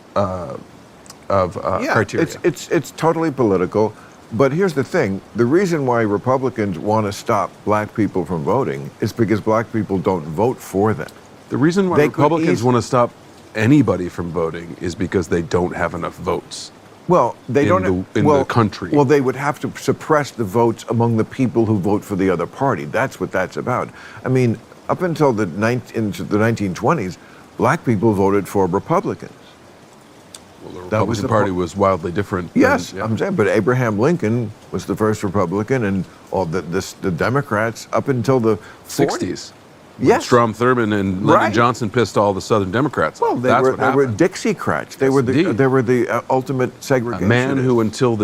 criteria. It's totally political. But here's the thing: the reason why Republicans want to stop black people from voting is because black people don't vote for them. The reason why They could Republicans want to stop anybody from voting is because they don't have enough votes. Well, they in don't the country. Well, they would have to suppress the votes among the people who vote for the other party. That's what that's about. I mean, up until into the 1920s, black people voted for Republicans. Well, the That was Republican the Party was wildly different. Yes, yeah. I'm saying, but Abraham Lincoln was the first Republican, and all the Democrats up until the 60s. Yes. Strom Thurmond and Lyndon Right. Johnson pissed all the Southern Democrats Well, off. they That's were what they were happened. Dixiecrats. They Yes, were indeed. the ultimate segregationists. A man who, until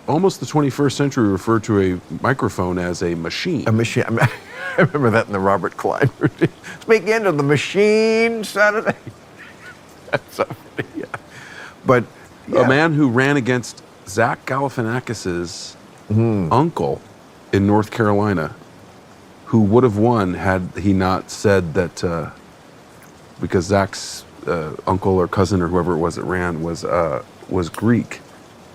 almost the 21st century, referred to a microphone as a machine. A machine. I remember that in the Robert Klein routine. Speaking of the machine Saturday. That's so funny, yeah. But yeah. A man who ran against Zach Galifianakis's uncle in North Carolina, who would have won had he not said that because Zach's uncle or cousin or whoever it was that ran was Greek.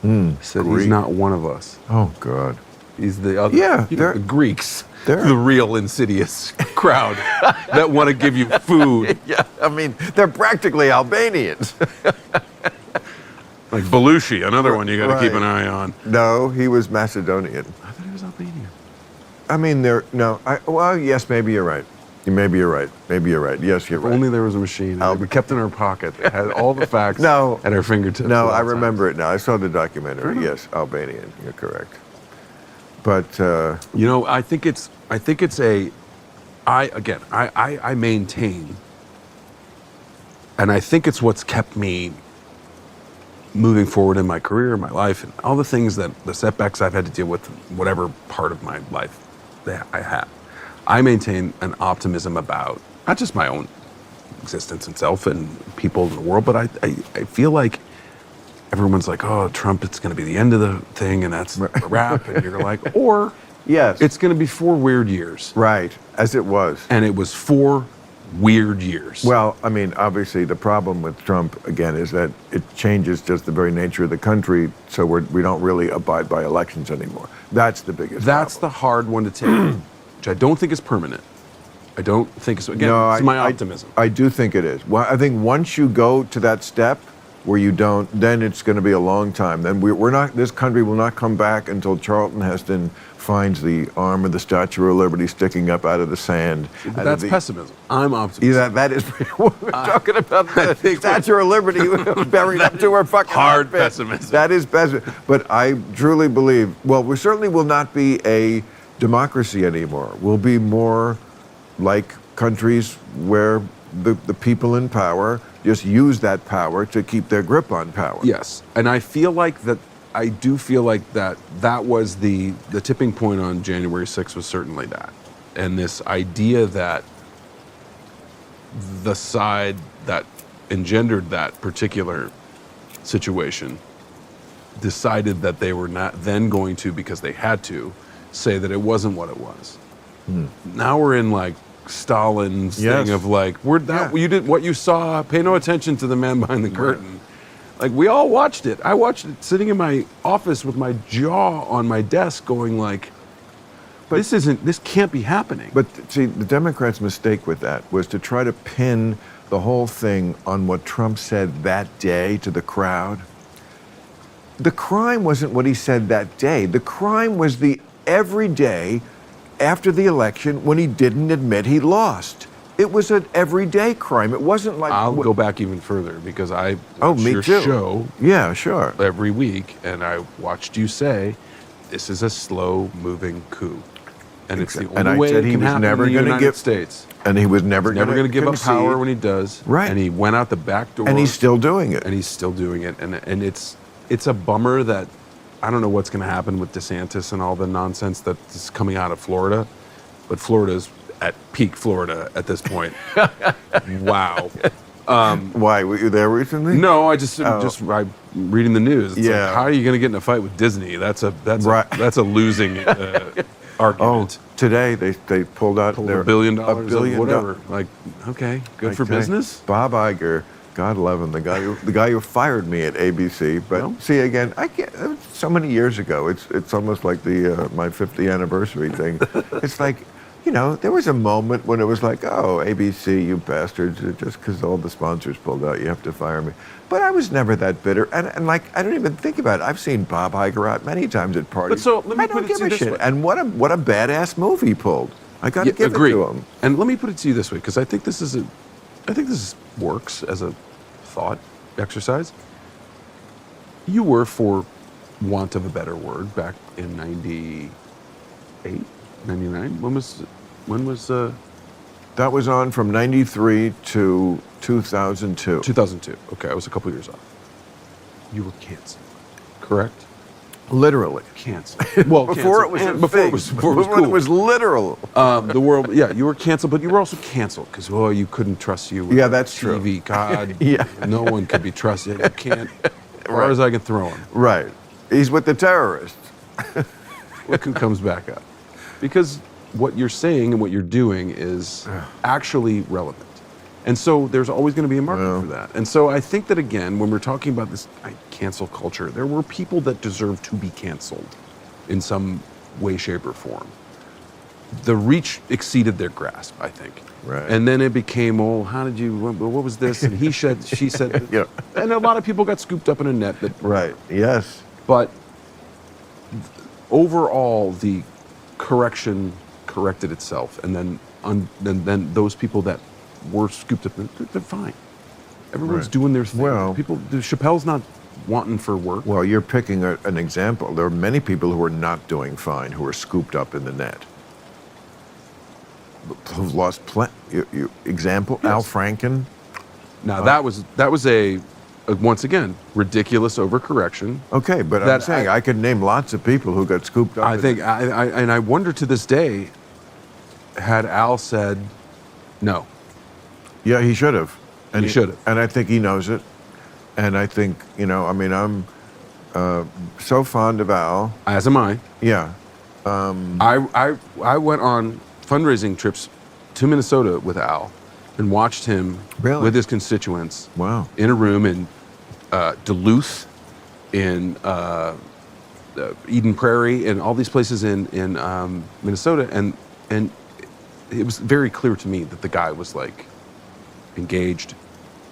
Said Greek. he's not one of us. Oh God. He's the other. Yeah, you know, the Greeks. they're- The real insidious crowd that want to give you food. Yeah, I mean, they're practically Albanians. Like Belushi, another one you got to keep Right. an eye on. No, he was Macedonian. I thought he was Albanian. I mean, well, yes, maybe you're right. Maybe you're right. Maybe you're right. Yes, you're If right. only there was a machine that we kept in our pocket that had all the facts No. at our fingertips. No, at all I times. remember it now. I saw the documentary. Yes, Albanian. You're correct. But You know, I think it's I maintain, and I think it's what's kept me moving forward in my career, my life, and all the things the setbacks I've had to deal with, whatever part of my life that I have. I maintain an optimism about not just my own existence and self and people in the world, but I feel like everyone's like, oh, Trump, it's going to be the end of the thing, and that's a wrap, and you're like, or yes, it's going to be 4 weird years. right, as it was. And it was 4 weird years. Well, I mean, obviously, the problem with Trump, again, is that it changes just the very nature of the country, so we don't really abide by elections anymore. That's the biggest That's problem. the hard one to take, which I don't think is permanent. I don't think it's, again, No, it's my optimism. I do think it is. Well, I think once you go to that step where you don't, then it's going to be a long time. Then we're not, this country will not come back until Charlton Heston finds the arm of the Statue of Liberty sticking up out of the sand. But that's pessimism. I'm optimistic. Yeah, that is, we're talking about the Statue of Liberty buried up to her fucking Hard armpit. pessimism. That is pessimism. But I truly believe, well, we certainly will not be a democracy anymore. We'll be more like countries where the people in power just use that power to keep their grip on power. Yes, and I feel like that. I do feel like that was the tipping point on January 6th was certainly that, and this idea that the side that engendered that particular situation decided that they were not then going to, because they had to, say that it wasn't what it was. Now we're in like Stalin's Yes. thing of like, you did what you saw, pay no attention to the man behind the curtain. Like, we all watched it. I watched it sitting in my office with my jaw on my desk going like, this can't be happening. But see, the Democrats' mistake with that was to try to pin the whole thing on what Trump said that day to the crowd. The crime wasn't what he said that day. The crime was the every day after the election when he didn't admit he lost. It was an everyday crime. It wasn't like... I'll go back even further because I watch me your too. show Yeah, sure. every week, and I watched you say, this is a slow-moving coup. And it's the And only I way said it he can was happen never in the gonna United give- States. And he was never He's never going to give up concede. power when he does. Right. And he went out the back door. And he's still doing it. And he's still doing it. And it's a bummer that I don't know what's going to happen with DeSantis and all the nonsense that's coming out of Florida. But Florida's at peak Florida at this point. Wow. Why, were you there recently? No, I just reading the news. It's Yeah. like, how are you going to get in a fight with Disney? That's a losing argument. Oh, today they pulled out $1 their billion $1 or billion whatever. Like, okay, good for Okay. business. Bob Iger, God love him, the guy who fired me at ABC. But Well. see, again, I can't. So many years ago, it's almost like the my 50th anniversary thing. It's like, there was a moment when it was like, oh, ABC, you bastards, just because all the sponsors pulled out, you have to fire me. But I was never that bitter, and like, I don't even think about it. I've seen Bob Iger out many times at parties. But so, let me I don't put it give to you a this shit. way. And what a badass move he pulled. I got to give Agreed. it to him. And let me put it to you this way, because I think this works as a thought exercise. You were, for want of a better word, back in 98, 99. When was That was on from 93 to 2002. 2002? Okay, I was a couple years off. You were canceled, correct? Literally. Canceled. Well, Before canceled. it was And a before thing. it was cool. It was literal. The world, yeah, you were canceled, but you were also canceled because, you couldn't trust you with Yeah, that's true. TV. God, Yeah. no one could be trusted. You can't, as far Right. as I can throw him. Right. He's with the terrorists. Look who comes back up. Because what you're saying and what you're doing is actually relevant. And so there's always going to be a market for that. And so I think that, again, when we're talking about this cancel culture, there were people that deserve to be canceled in some way, shape, or form. The reach exceeded their grasp, I think. Right. And then it became, how did you, what was this? And she said, Yeah. and a lot of people got scooped up in a net. Right. Yes. But overall, the correction corrected itself, and then those people that were scooped up, they're fine. Everyone's Right. doing their thing. Well- Chappelle's not wanting for work. Well, you're picking an example. There are many people who are not doing fine, who are scooped up in the net. Who've lost plenty. Example, Yes. Al Franken. Now that was a once again ridiculous overcorrection. Okay, but I'm That saying I could name lots of people who got scooped up. I in think it. I wonder to this day, had Al said no. Yeah, he should have. He should have. And I think he knows it. And I think, I'm so fond of Al. As am I. Yeah. I went on fundraising trips to Minnesota with Al and watched him Really? with his constituents Wow. in a room in Duluth, in Eden Prairie, and all these places in Minnesota, and it was very clear to me that the guy was like engaged,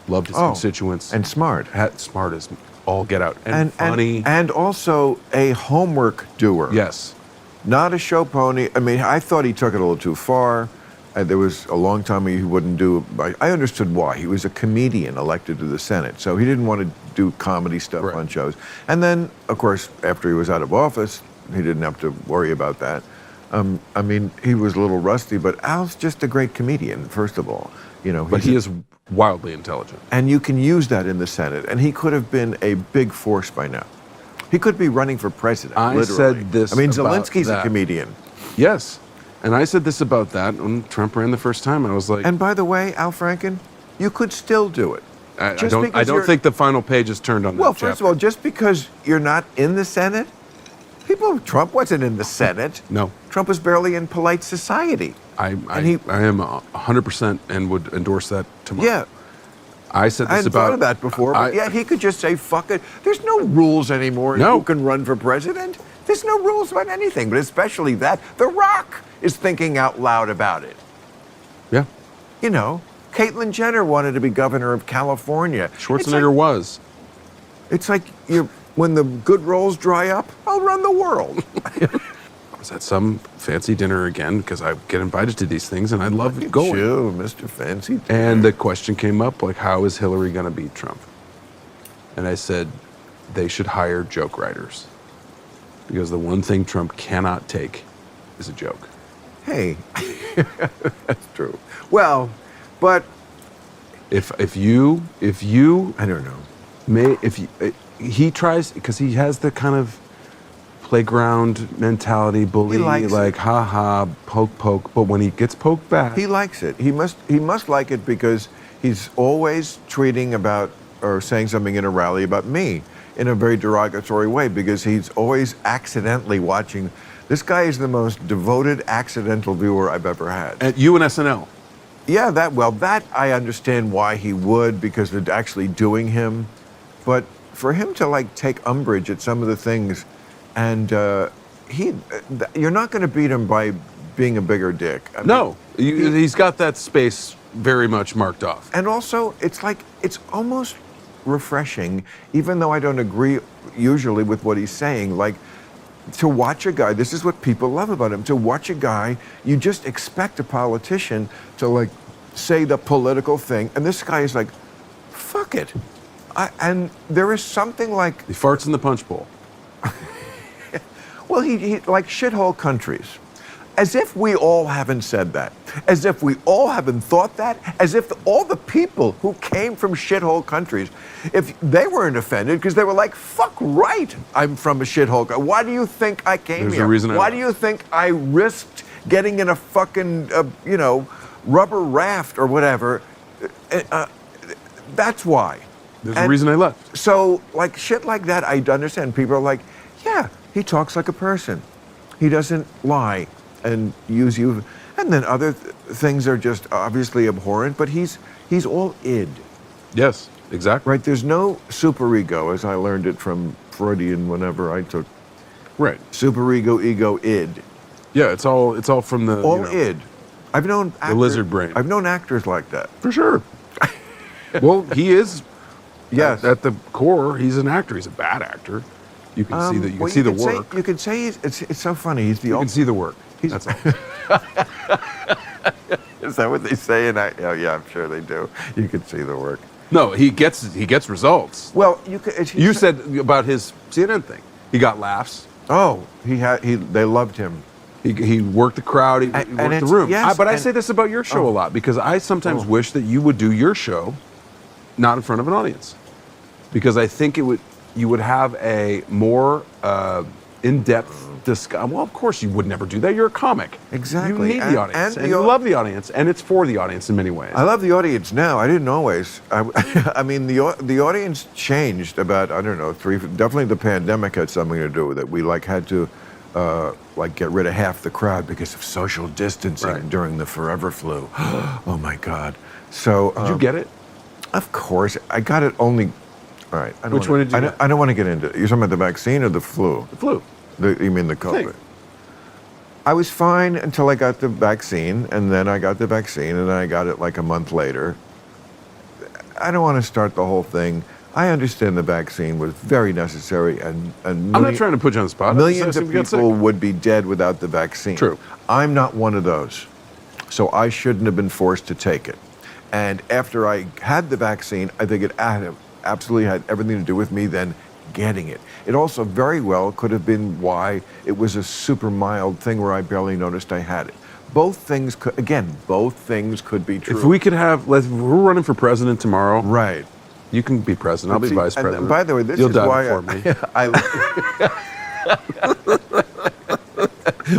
loved his constituents, And smart. smart as all get out, and funny. And also a homework doer. Yes. Not a show pony. I mean, I thought he took it a little too far. There was a long time he wouldn't do. I understood why. He was a comedian elected to the Senate, so he didn't want to do comedy stuff Right. on shows. And then, of course, after he was out of office, he didn't have to worry about that. I mean, he was a little rusty, but Al's just a great comedian, first of all. But he is wildly intelligent. And you can use that in the Senate. And he could have been a big force by now. He could be running for president. I literally. said this I mean, about Zelensky's a that. comedian. Yes. And I said this about that when Trump ran the first time. I was like, And by the way, Al Franken, you could still do it. I Just don't because you're- think the final page is turned on Well, that first of all, just because you're not in the Senate, Trump wasn't in the Senate. No. Trump was barely in polite society. I he- am 100% and would endorse that tomorrow. Yeah. I said I this hadn't about thought of that before, but I- yeah, he could just say, fuck it. There's no rules anymore No. who can run for president. There's no rules about anything, but especially that. The Rock is thinking out loud about it. Yeah. Caitlyn Jenner wanted to be governor of California. Schwarzenegger was. It's like when the good roles dry up, I'll run the world. was at some fancy dinner again because I get invited to these things and I love going. Chill, Mr. Fancy. And the question came up, like, how is Hillary going to beat Trump? And I said, they should hire joke writers. Because the one thing Trump cannot take is a joke. Hey, that's true. Well, but if you I don't know. he tries, because he has the kind of playground mentality, bully, He likes like it. ha ha, poke, but when he gets poked back, He likes it. He must like it because he's always tweeting about or saying something in a rally about me in a very derogatory way because he's always accidentally watching. This guy is the most devoted accidental viewer I've ever had. at you and SNL. Yeah, that I understand why he would, because they're actually doing him. But for him to like take umbrage at some of the things, and you're not going to beat him by being a bigger dick. I mean, No, he's got that space very much marked off. and also it's like it's almost refreshing, even though I don't agree usually with what he's saying. Like to watch a guy, this is what people love about him. To watch a guy, you just expect a politician to like say the political thing, and this guy is like, fuck it. And there is something like, He farts in the punch bowl. well, he like shithole countries. As if we all haven't said that. As if we all haven't thought that. As if all the people who came from shithole countries, if they weren't offended because they were like, fuck right, I'm from a shithole country. Why do you think I came There's a here? reason I Why left. do you think I risked getting in a fucking, rubber raft or whatever? That's why. There's a And reason I left. So, like, shit like that, I understand. People are like, yeah, he talks like a person. He doesn't lie and use you. And then other things are just obviously abhorrent, but he's all id, Yes, exactly. right? There's no superego, as I learned it from Freudian whenever I took Right. superego, ego, id. Yeah, it's all from the All id. I've known lizard brain. I've known actors like that. For sure. Well, he is. Yes. At the core, he's an actor. He's a bad actor. You can see that. You can see the work. You could say it's so funny. He's the You can see the work. He's- That's all. Is that what they say? Oh yeah, I'm sure they do. You can see the work. No, he gets results. Well, you could. You said about his CNN thing. He got laughs. Oh, they loved him. He worked the crowd. He And worked the it's- room. yes, But I and- say this about your show a lot because I sometimes wish that you would do your show not in front of an audience, because I think you would have a more in-depth discussion. Well, of course you would never do that. You're a comic. Exactly. You need And- the audience, and and the you au- love the audience, and it's for the audience in many ways. I love the audience now. I didn't always. I mean, the audience changed about, I don't know, definitely the pandemic had something to do with it. We had to get rid of half the crowd because of social distancing Right. during the forever flu. Oh my God. So Did you get it? Of course, I got it only. All right. Which one did you get? I don't want to get into it. You're talking about the vaccine or the flu? The flu. You mean the COVID? Thing. I was fine until I got the vaccine, and then I got the vaccine, and then I got it like a month later. I don't want to start the whole thing. I understand the vaccine was very necessary, and I'm not trying to put you on the spot. I'm just millions asking of if you got sick. people would be dead without the vaccine. True. I'm not one of those, so I shouldn't have been forced to take it. And after I had the vaccine, I think it absolutely had everything to do with me then getting it. It also very well could have been why it was a super mild thing where I barely noticed I had it. Both things could be true. If we could have, we're running for president tomorrow. Right. You can be president. I'll be See, vice and president. by the way, this You'll is die why before me.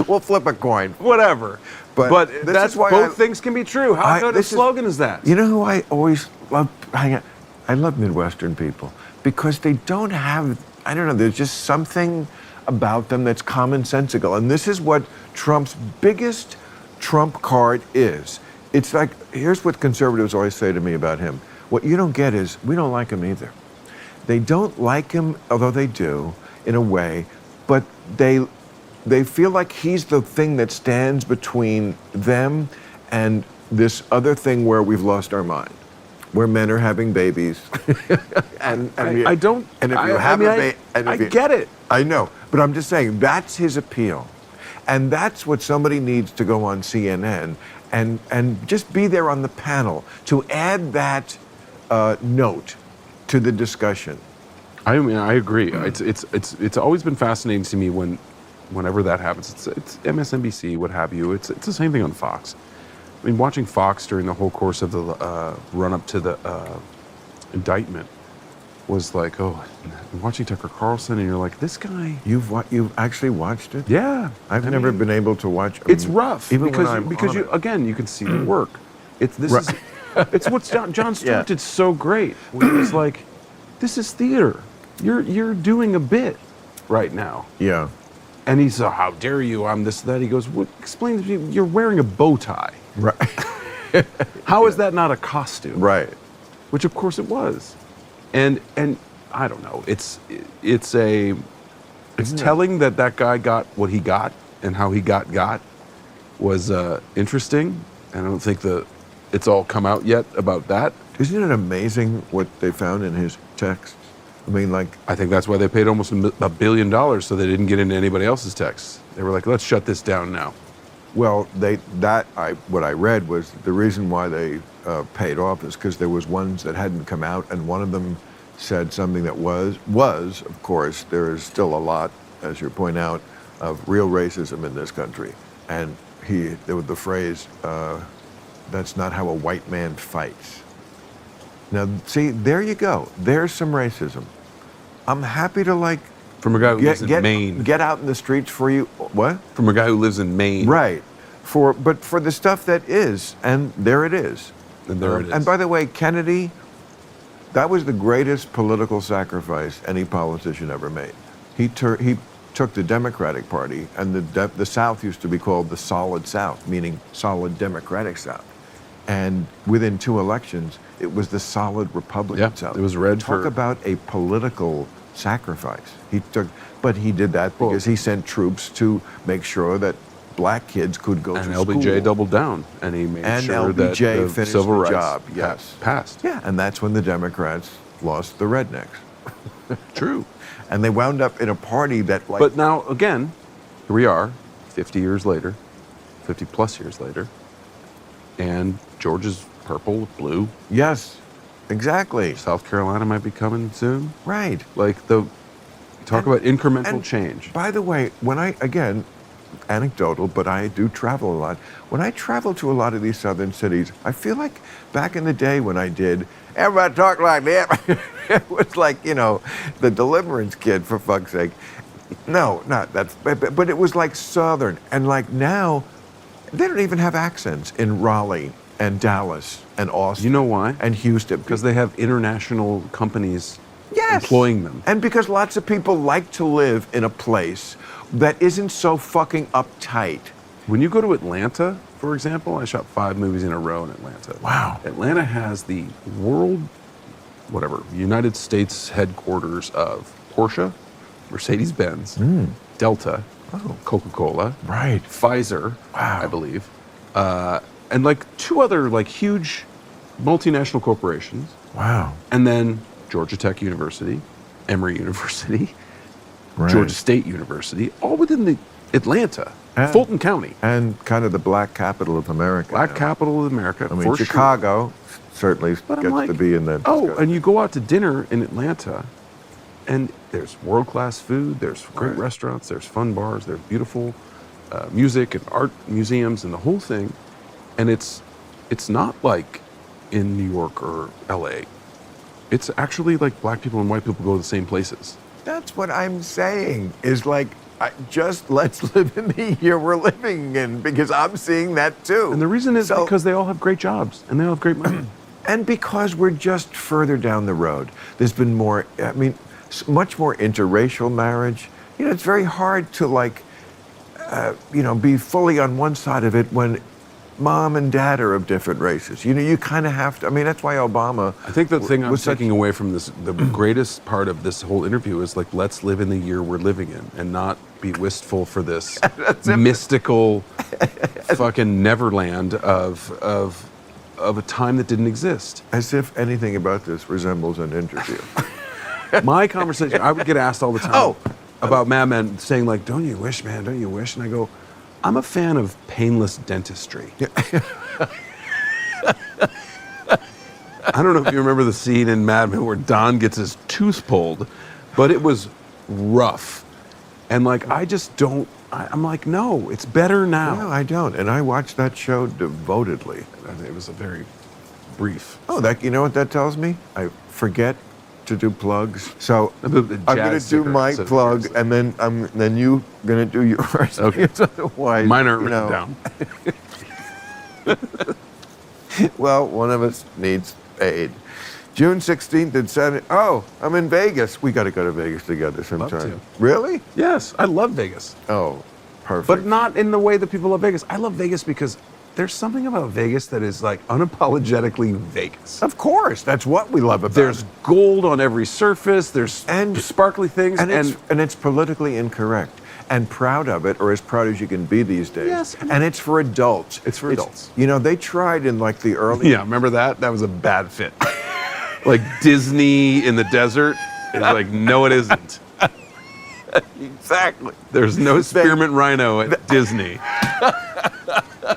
We'll flip a coin. Whatever. But But this that's is why both things can be true. How good a this slogan is that? You know who I always love? I love Midwestern people because they don't have, I don't know, there's just something about them that's commonsensical. And this is what Trump's biggest trump card is. It's like, here's what conservatives always say to me about him. What you don't get is, we don't like him either. They don't like him, although they do, in a way, but they feel like he's the thing that stands between them and this other thing where we've lost our mind, where men are having babies. I don't. And if I you have mean, a baby, I get it. I know, but I'm just saying that's his appeal. And that's what somebody needs to go on CNN and just be there on the panel to add that note to the discussion. I mean, I agree. It's always been fascinating to me whenever that happens. It's MSNBC, what have you. It's the same thing on Fox. I mean, watching Fox during the whole course of the run up to the indictment was like, oh, watching Tucker Carlson, and you're like, this guy. You've actually watched it? Yeah, I've never been able to watch. It's rough even because when I'm because on you it. again you can see the work. It's what John Stewart Yeah. did so great. When he was like, this is theater. You're doing a bit right now. Yeah. And he's, how dare you? I'm this, that. He goes, what, explain to me, you're wearing a bow tie. Right. How is that not a costume? Right. Which of course it was. And I don't know. It's telling that guy got what he got and how he got was interesting. And I don't think it's all come out yet about that. Isn't it amazing what they found in his texts? I mean, like, I think that's why they paid almost $1 billion so they didn't get into anybody else's texts. They were like, let's shut this down now. well, what I read was the reason why they paid off is because there was ones that hadn't come out, and one of them said something that was, of course, there is still a lot, as you point out, of real racism in this country. And there was the phrase, that's not how a white man fights. Now, see, there you go. There's some racism. I'm happy to From a guy who lives in Maine. get out in the streets for you. What? From a guy who lives in Maine. Right. But for the stuff that is, and there it is. And there it is. And by the way, Kennedy, that was the greatest political sacrifice any politician ever made. He took the Democratic Party, and the South used to be called the Solid South, meaning solid Democratic South. And within 2 elections, it was the solid Republican South. It was red. Talk about a political sacrifice. But he did that because he sent troops to make sure that black kids could go to school. And LBJ doubled down, and he made sure that LBJ the finished civil the rights job. Yes, passed. Yeah, and that's when the Democrats lost the rednecks. True. And they wound up in a party that But now, again, here we are, 50 years later, 50 plus years later, and Georgia's purple, blue. Yes, exactly. South Carolina might be coming soon. Right. Talk about incremental change. By the way, again, anecdotal, but I do travel a lot. When I travel to a lot of these southern cities, I feel like back in the day when I did, everybody talk like that. It was like, the Deliverance Kid, for fuck's sake. No, not that. But it was like southern. And like now, they don't even have accents in Raleigh and Dallas and Austin. You know why? And Houston. Because they have international companies Yes. employing them. And because lots of people like to live in a place that isn't so fucking uptight. When you go to Atlanta, for example, I shot 5 movies in a row in Atlanta. Wow. Atlanta has the United States headquarters of Porsche, Mercedes-Benz, Delta, Coca-Cola, Right. Pfizer, Wow. I believe, and like 2 other huge multinational corporations, Wow. and then Georgia Tech University, Emory University, Right. Georgia State University, all within the Atlanta, Fulton County. And kind of the black capital of America. Black capital of America. I mean, for Chicago certainly But I'm gets like, to be in that. and you go out to dinner in Atlanta, and there's world-class food, there's great restaurants, there's fun bars, there's beautiful music and art museums and the whole thing. And it's not like in New York or LA. It's actually like black people and white people go to the same places. That's what I'm saying, is let's live in the year we're living in, because I'm seeing that too. And the reason is because they all have great jobs and they all have great money. And because we're just further down the road. There's been much more interracial marriage. It's very hard to be fully on one side of it when mom and dad are of different races. You kind of have to. I mean, that's why Obama. I think the thing I'm was taking away from this, the greatest part of this whole interview is let's live in the year we're living in and not be wistful for this mystical fucking Neverland of a time that didn't exist. As if anything about this resembles an interview. My conversation, I would get asked all the time. about Mad Men saying like, "Don't you wish, man? Don't you wish?" And I go, "I'm a fan of painless dentistry." I don't know if you remember the scene in Mad Men where Don gets his tooth pulled, but it was rough. And like, I just don't, I'm like, no, it's better now. No, I don't. And I watched that show devotedly. It was a very brief. Oh, you know what that tells me? I forget to do plugs. So I'm going to do my plug, and then you're going to do yours. Okay. Otherwise, mine aren't written down. Well, one of us needs aid. June 16th and 17th. Oh, I'm in Vegas. We got to go to Vegas together sometime. Love to. Really? Yes, I love Vegas. Oh, perfect. But not in the way that people love Vegas. I love Vegas because there's something about Vegas that is like unapologetically Vegas. Of course, that's what we love about There's it. gold on every surface. There's sparkly things, and it's politically incorrect. And proud of it, or as proud as you can be these days. Yes. And it's for adults. It's for adults. You know, they tried in like the early... Yeah, remember that? That was a bad fit. Like Disney in the desert. It's like, no, it isn't. Exactly. There's no spearmint rhino at Disney.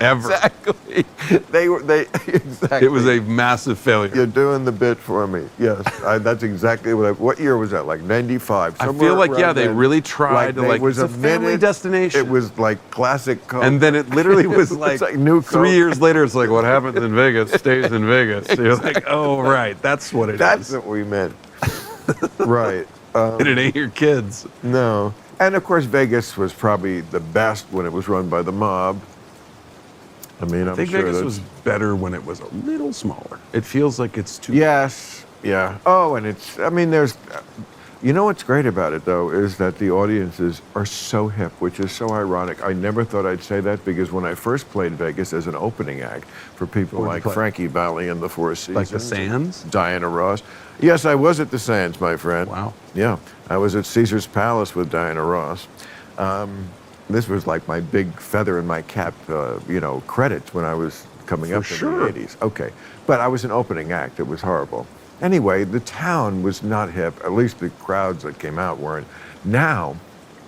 Ever. Exactly. Exactly. It was a massive failure. You're doing the bit for me. Yes, that's exactly what year was that? Like 95. I feel like, yeah, they really tried to it was it's a family destination. It was like classic Coke. And then it literally was like, new Coke. 3 years later, it's like, what happens in Vegas stays in Vegas. So you're like, oh, right, that's what it is. That's what we meant. Right. And it ain't your kids. No. And of course, Vegas was probably the best when it was run by the mob. I mean, I think sure Vegas was better when it was a little smaller. It feels like it's too... Yes, yeah. Oh, and there's... You know what's great about it, though, is that the audiences are so hip, which is so ironic. I never thought I'd say that, because when I first played Vegas as an opening act for people like Frankie Valli and the Four Seasons... Like the Sands? Diana Ross. Yes, I was at the Sands, my friend. Wow. Yeah, I was at Caesar's Palace with Diana Ross. This was like my big feather in my cap, credits when I was coming up in the 80s. Okay, but I was an opening act. It was horrible. Anyway, the town was not hip. At least the crowds that came out weren't. Now,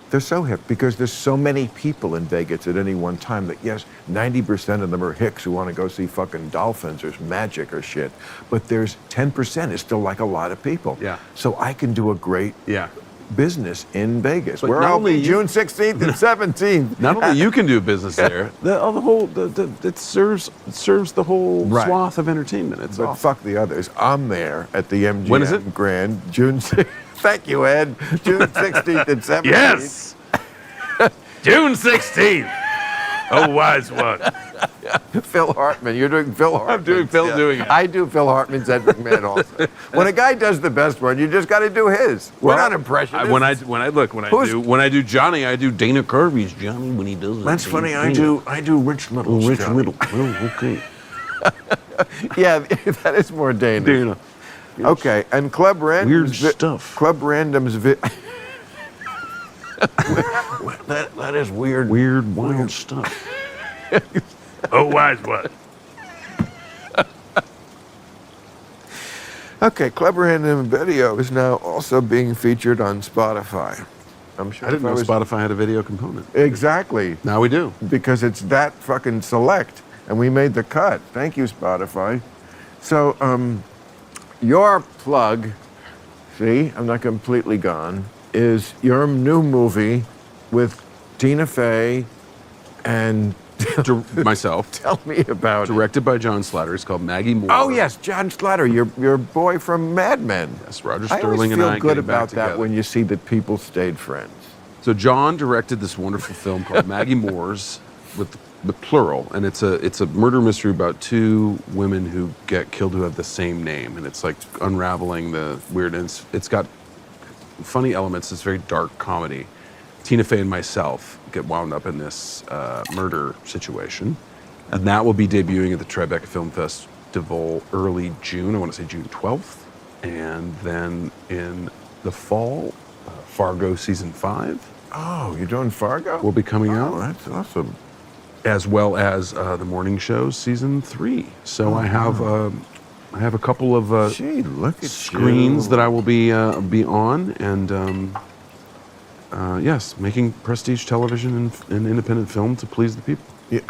they're so hip because there's so many people in Vegas at any one time that, yes, 90% of them are hicks who want to go see fucking dolphins or magic or shit. But there's 10% is still like a lot of people. Yeah. So I can do a great... Yeah. business in Vegas. But We're open June 16th and 17th. Not only you can do business there, it serves the whole swath of entertainment. It's but fuck the others. I'm there at the MGM When is it? Grand, June 6th. Thank you, Ed. June 16th and 17th. Yes! June 16th! Oh, wise one. Phil Hartman. You're doing Phil Hartman. I'm doing Phil doing it. I do Phil Hartman's Ed McMahon also. When a guy does the best one, you just got to do his. We're not impressionists. When I do Johnny, I do Dana Carvey's Johnny when he does it. That's funny. I do Rich Little. Rich Little. Oh, okay. Yeah, that is more Dana. Okay, and Club Random's weird stuff. Club Random's that is weird. Weird, wild stuff. Oh, wise what? Okay, Club Random Video is now also being featured on Spotify. I'm sure. I didn't know Spotify had a video component. Exactly. Now we do. Because it's that fucking select, and we made the cut. Thank you, Spotify. So, your plug, see, I'm not completely gone, is your new movie with Tina Fey and myself. Tell me about it. Directed by John Slatter. It's called Maggie Moore. Oh yes, John Slatter, your boy from Mad Men. Yes, Roger Sterling and I. I always feel good about together. that when you see that people stayed friends. So John directed this wonderful film called Maggie Moore's, with the plural, and it's a murder mystery about two women who get killed who have the same name, and it's like unraveling the weirdness. It's got funny elements. It's very dark comedy. Tina Fey and myself get wound up in this murder situation, and that will be debuting at the Tribeca Film Festival early June. I want to say June 12th, and then in the fall, Fargo season 5. Oh, you're doing Fargo? Will be coming out. Oh, that's awesome. As well as the morning show season 3. So I have a couple of Gee, look at screens you. that I will be on, and Yes, making prestige television and independent film to please the people. Yeah.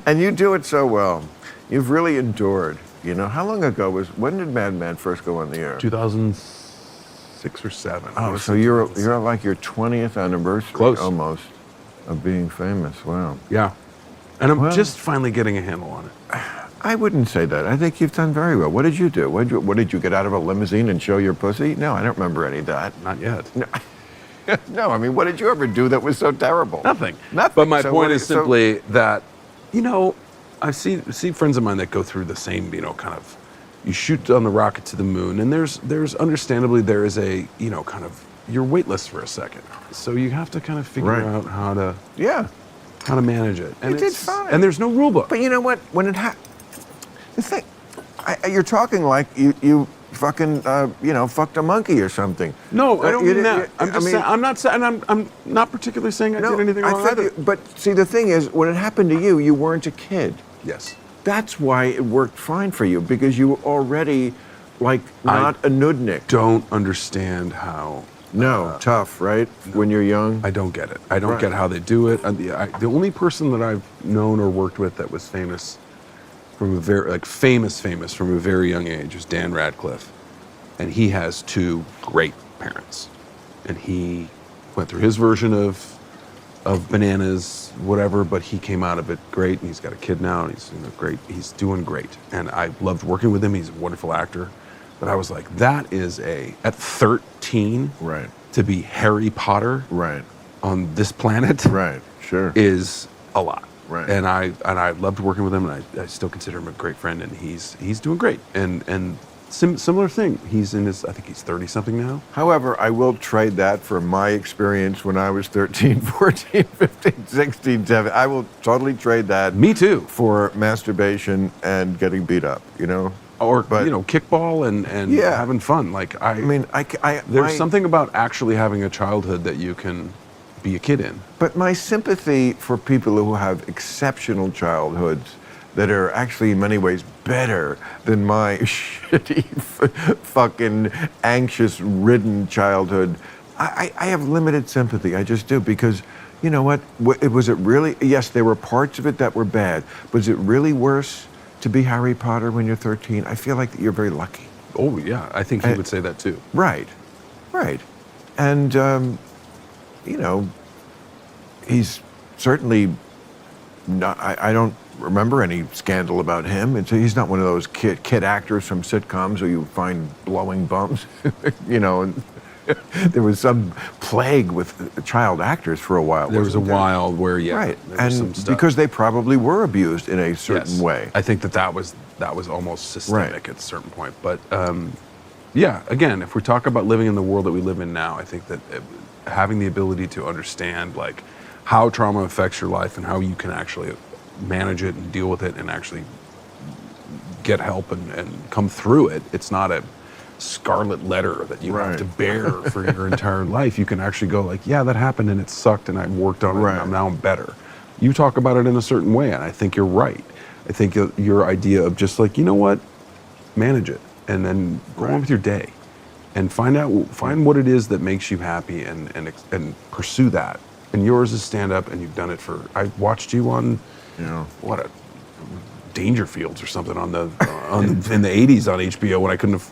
And you do it so well. You've really endured. You know, how long ago when did Mad Men first go on the air? 2006 or 7. Oh, so you're like your 20th anniversary, Close. almost, of being famous. Wow. Yeah. And I'm just finally getting a handle on it. I wouldn't say that. I think you've done very well. What did you do? What did you get out of a limousine and show your pussy? No, I don't remember any of that. Not yet. No. No, I mean, what did you ever do that was so terrible? Nothing. Nothing. But my So point what is simply that, you know, I see friends of mine that go through the same, you know, kind of, you shoot on the rocket to the moon, and there's understandably there is a, you know, kind of, you're weightless for a second. So you have to kind of figure Right. out how to manage it. And You did fine. And there's no rule book. But you know what? When it the thing, you're talking like you fucking, you know, fucked a monkey or something. No, I don't You mean did- that. I'm just saying, I'm not particularly saying I did anything wrong think either. but see, the thing is, when it happened to you, you weren't a kid. Yes. That's why it worked fine for you, because you were already, like, not a nudnik. Don't understand how. No, tough, right? When you're young. I don't get it. I don't Right. get how they do it. The only person that I've known or worked with that was famous from a very famous from a very young age was Dan Radcliffe, and he has 2 great parents, and he went through his version of bananas, whatever, but he came out of it great, and he's got a kid now, and he's great. He's doing great, and I loved working with him. He's a wonderful actor, but I was like, that is at 13, Right. to be Harry Potter, Right. on this planet, Right. Sure. is a lot. Right. And I loved working with him, and I still consider him a great friend, and he's doing great. And similar thing. He's in his, I think he's 30 something now. However, I will trade that for my experience when I was 13, 14, 15, 16, 17. I will totally trade that. Me too. For masturbation and getting beat up, you know? Or But- you know, kickball and Yeah. having fun. Like I mean, there's something about actually having a childhood that you can be a kid in. But my sympathy for people who have exceptional childhoods that are actually in many ways better than my shitty, fucking anxious-ridden childhood, I have limited sympathy. I just do, because you know what? Was it really? Yes, there were parts of it that were bad. Was it really worse to be Harry Potter when you're 13? I feel like you're very lucky. Oh yeah, I think he would say that too. Right, right. And, you know, he's certainly not, I don't remember any scandal about him. He's not one of those kid actors from sitcoms who you find blowing bums, you know. And there was some plague with child actors for a while. There was a while where, right, there was some and stuff. because they probably were abused in a certain Yes. way. I think that was almost systemic Right. at a certain point. But yeah, again, if we talk about living in the world that we live in now, I think that having the ability to understand like how trauma affects your life and how you can actually manage it and deal with it and actually get help and come through it. It's not a scarlet letter that you have Right. to bear for your entire life. You can actually go like, yeah, that happened and it sucked and I worked on it Right. and now I'm better. You talk about it in a certain way, and I think you're right. I think your idea of just like, you know what, manage it and then go on with your day and find what it is that makes you happy and pursue that. And yours is stand up, and you've done it for. I watched you on, what a Dangerfields or something in the '80s on HBO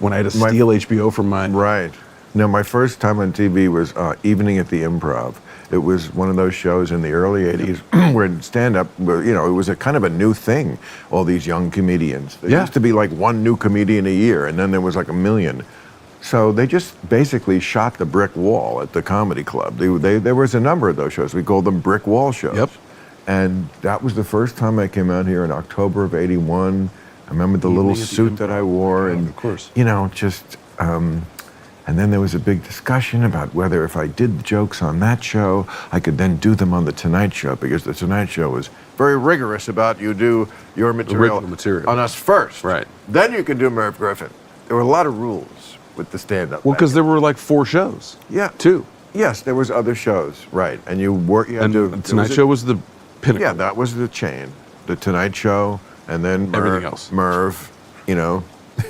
when I had to steal HBO from my. Right. No, my first time on TV was Evening at the Improv. It was one of those shows in the early '80s where stand-up, you know, it was a kind of a new thing. All these young comedians. There used to be like one new comedian a year, and then there was like a million. So they just basically shot the brick wall at the comedy club. There was a number of those shows. We called them brick wall shows. Yep. And that was the first time I came out here in October of '81. I remember the little Evening at the suit that I wore, Yeah, and of course. you know, just. And then there was a big discussion about whether if I did the jokes on that show, I could then do them on the Tonight Show, because the Tonight Show was very rigorous about you do your material, material. on us first. Right. Then you could do Merv Griffin. There were a lot of rules with the stand-up. Well, back because then. there were like 4 shows. Yeah. 2. Yes, there was other shows, right. And you had And to... the Tonight Show was the pinnacle. Yeah, that was the chain. The Tonight Show, and then Everything else. Merv, you know.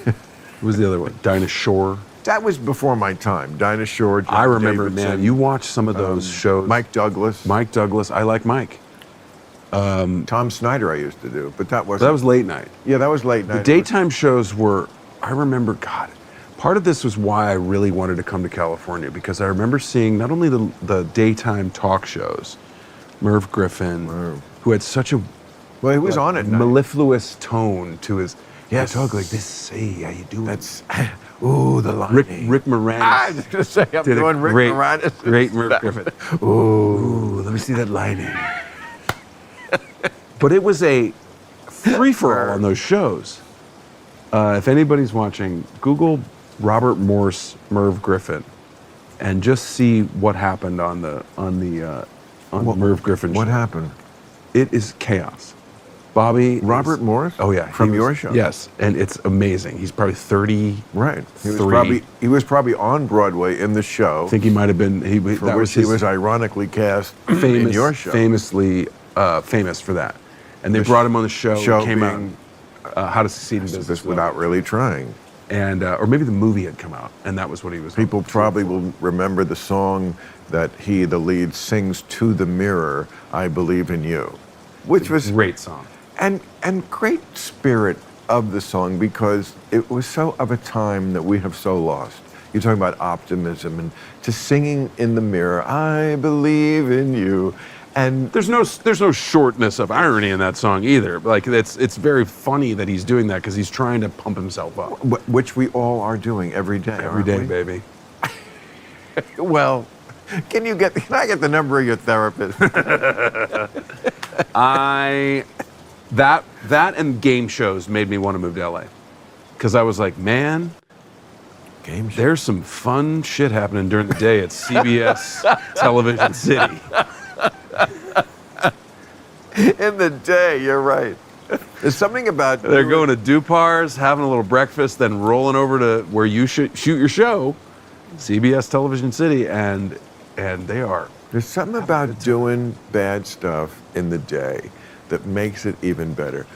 What was the other one? Dinah Shore. that was before my time. Dinah Shore, John I remember, Davidson, man. You watch some of those shows. Mike Douglas. Mike Douglas. I like Mike. Tom Snyder I used to do, but that wasn't. That was late night. Yeah, that was late night. The daytime shows were, I remember, God, part of this was why I really wanted to come to California, because I remember seeing not only the daytime talk shows, Merv Griffin, who had such a Well, he was on it. mellifluous tone to his, Yes. talk like this, hey, how you doing? That's, ooh, the line. Rick Moranis. I was going to say, I'm did a doing Rick great, Moranis. Great Merv Griffin. Ooh, let me see that lining. But it was a free-for-all on those shows. If anybody's watching, Google Robert Morse, Merv Griffin, and just see what happened on the Merv Griffin show. What happened? It is chaos. Bobby Robert Morris? Oh yeah, From he your was- show? Yes, and it's amazing. He's probably 30. Right. Three. He was probably on Broadway in the show. I think he might have been. for That which was he his was ironically cast famous, in your show. famously famous for that. And they The brought him on the show. show It came being- out. How to Succeed in Business This without really trying. and or maybe the movie had come out, and that was what he was. People probably will remember the song that he, the lead, sings to the mirror, "I Believe in You," which was Great song. and great spirit of the song, because it was so of a time that we have so lost. You're talking about optimism and just singing in the mirror, "I believe in you," and There's no shortness of irony in that song either. Like it's very funny that he's doing that because he's trying to pump himself up which we all are doing every day. every aren't day, we? baby. Well, can I get the number of your therapist? That and game shows made me want to move to LA, because I was like, man, Game show. there's some fun shit happening during the day at CBS Television City. In the day, you're right. There's something about They're going to Dupar's, having a little breakfast, then rolling over to where you should shoot your show, CBS Television City, and they are. There's something about doing bad stuff in the day that makes it even better.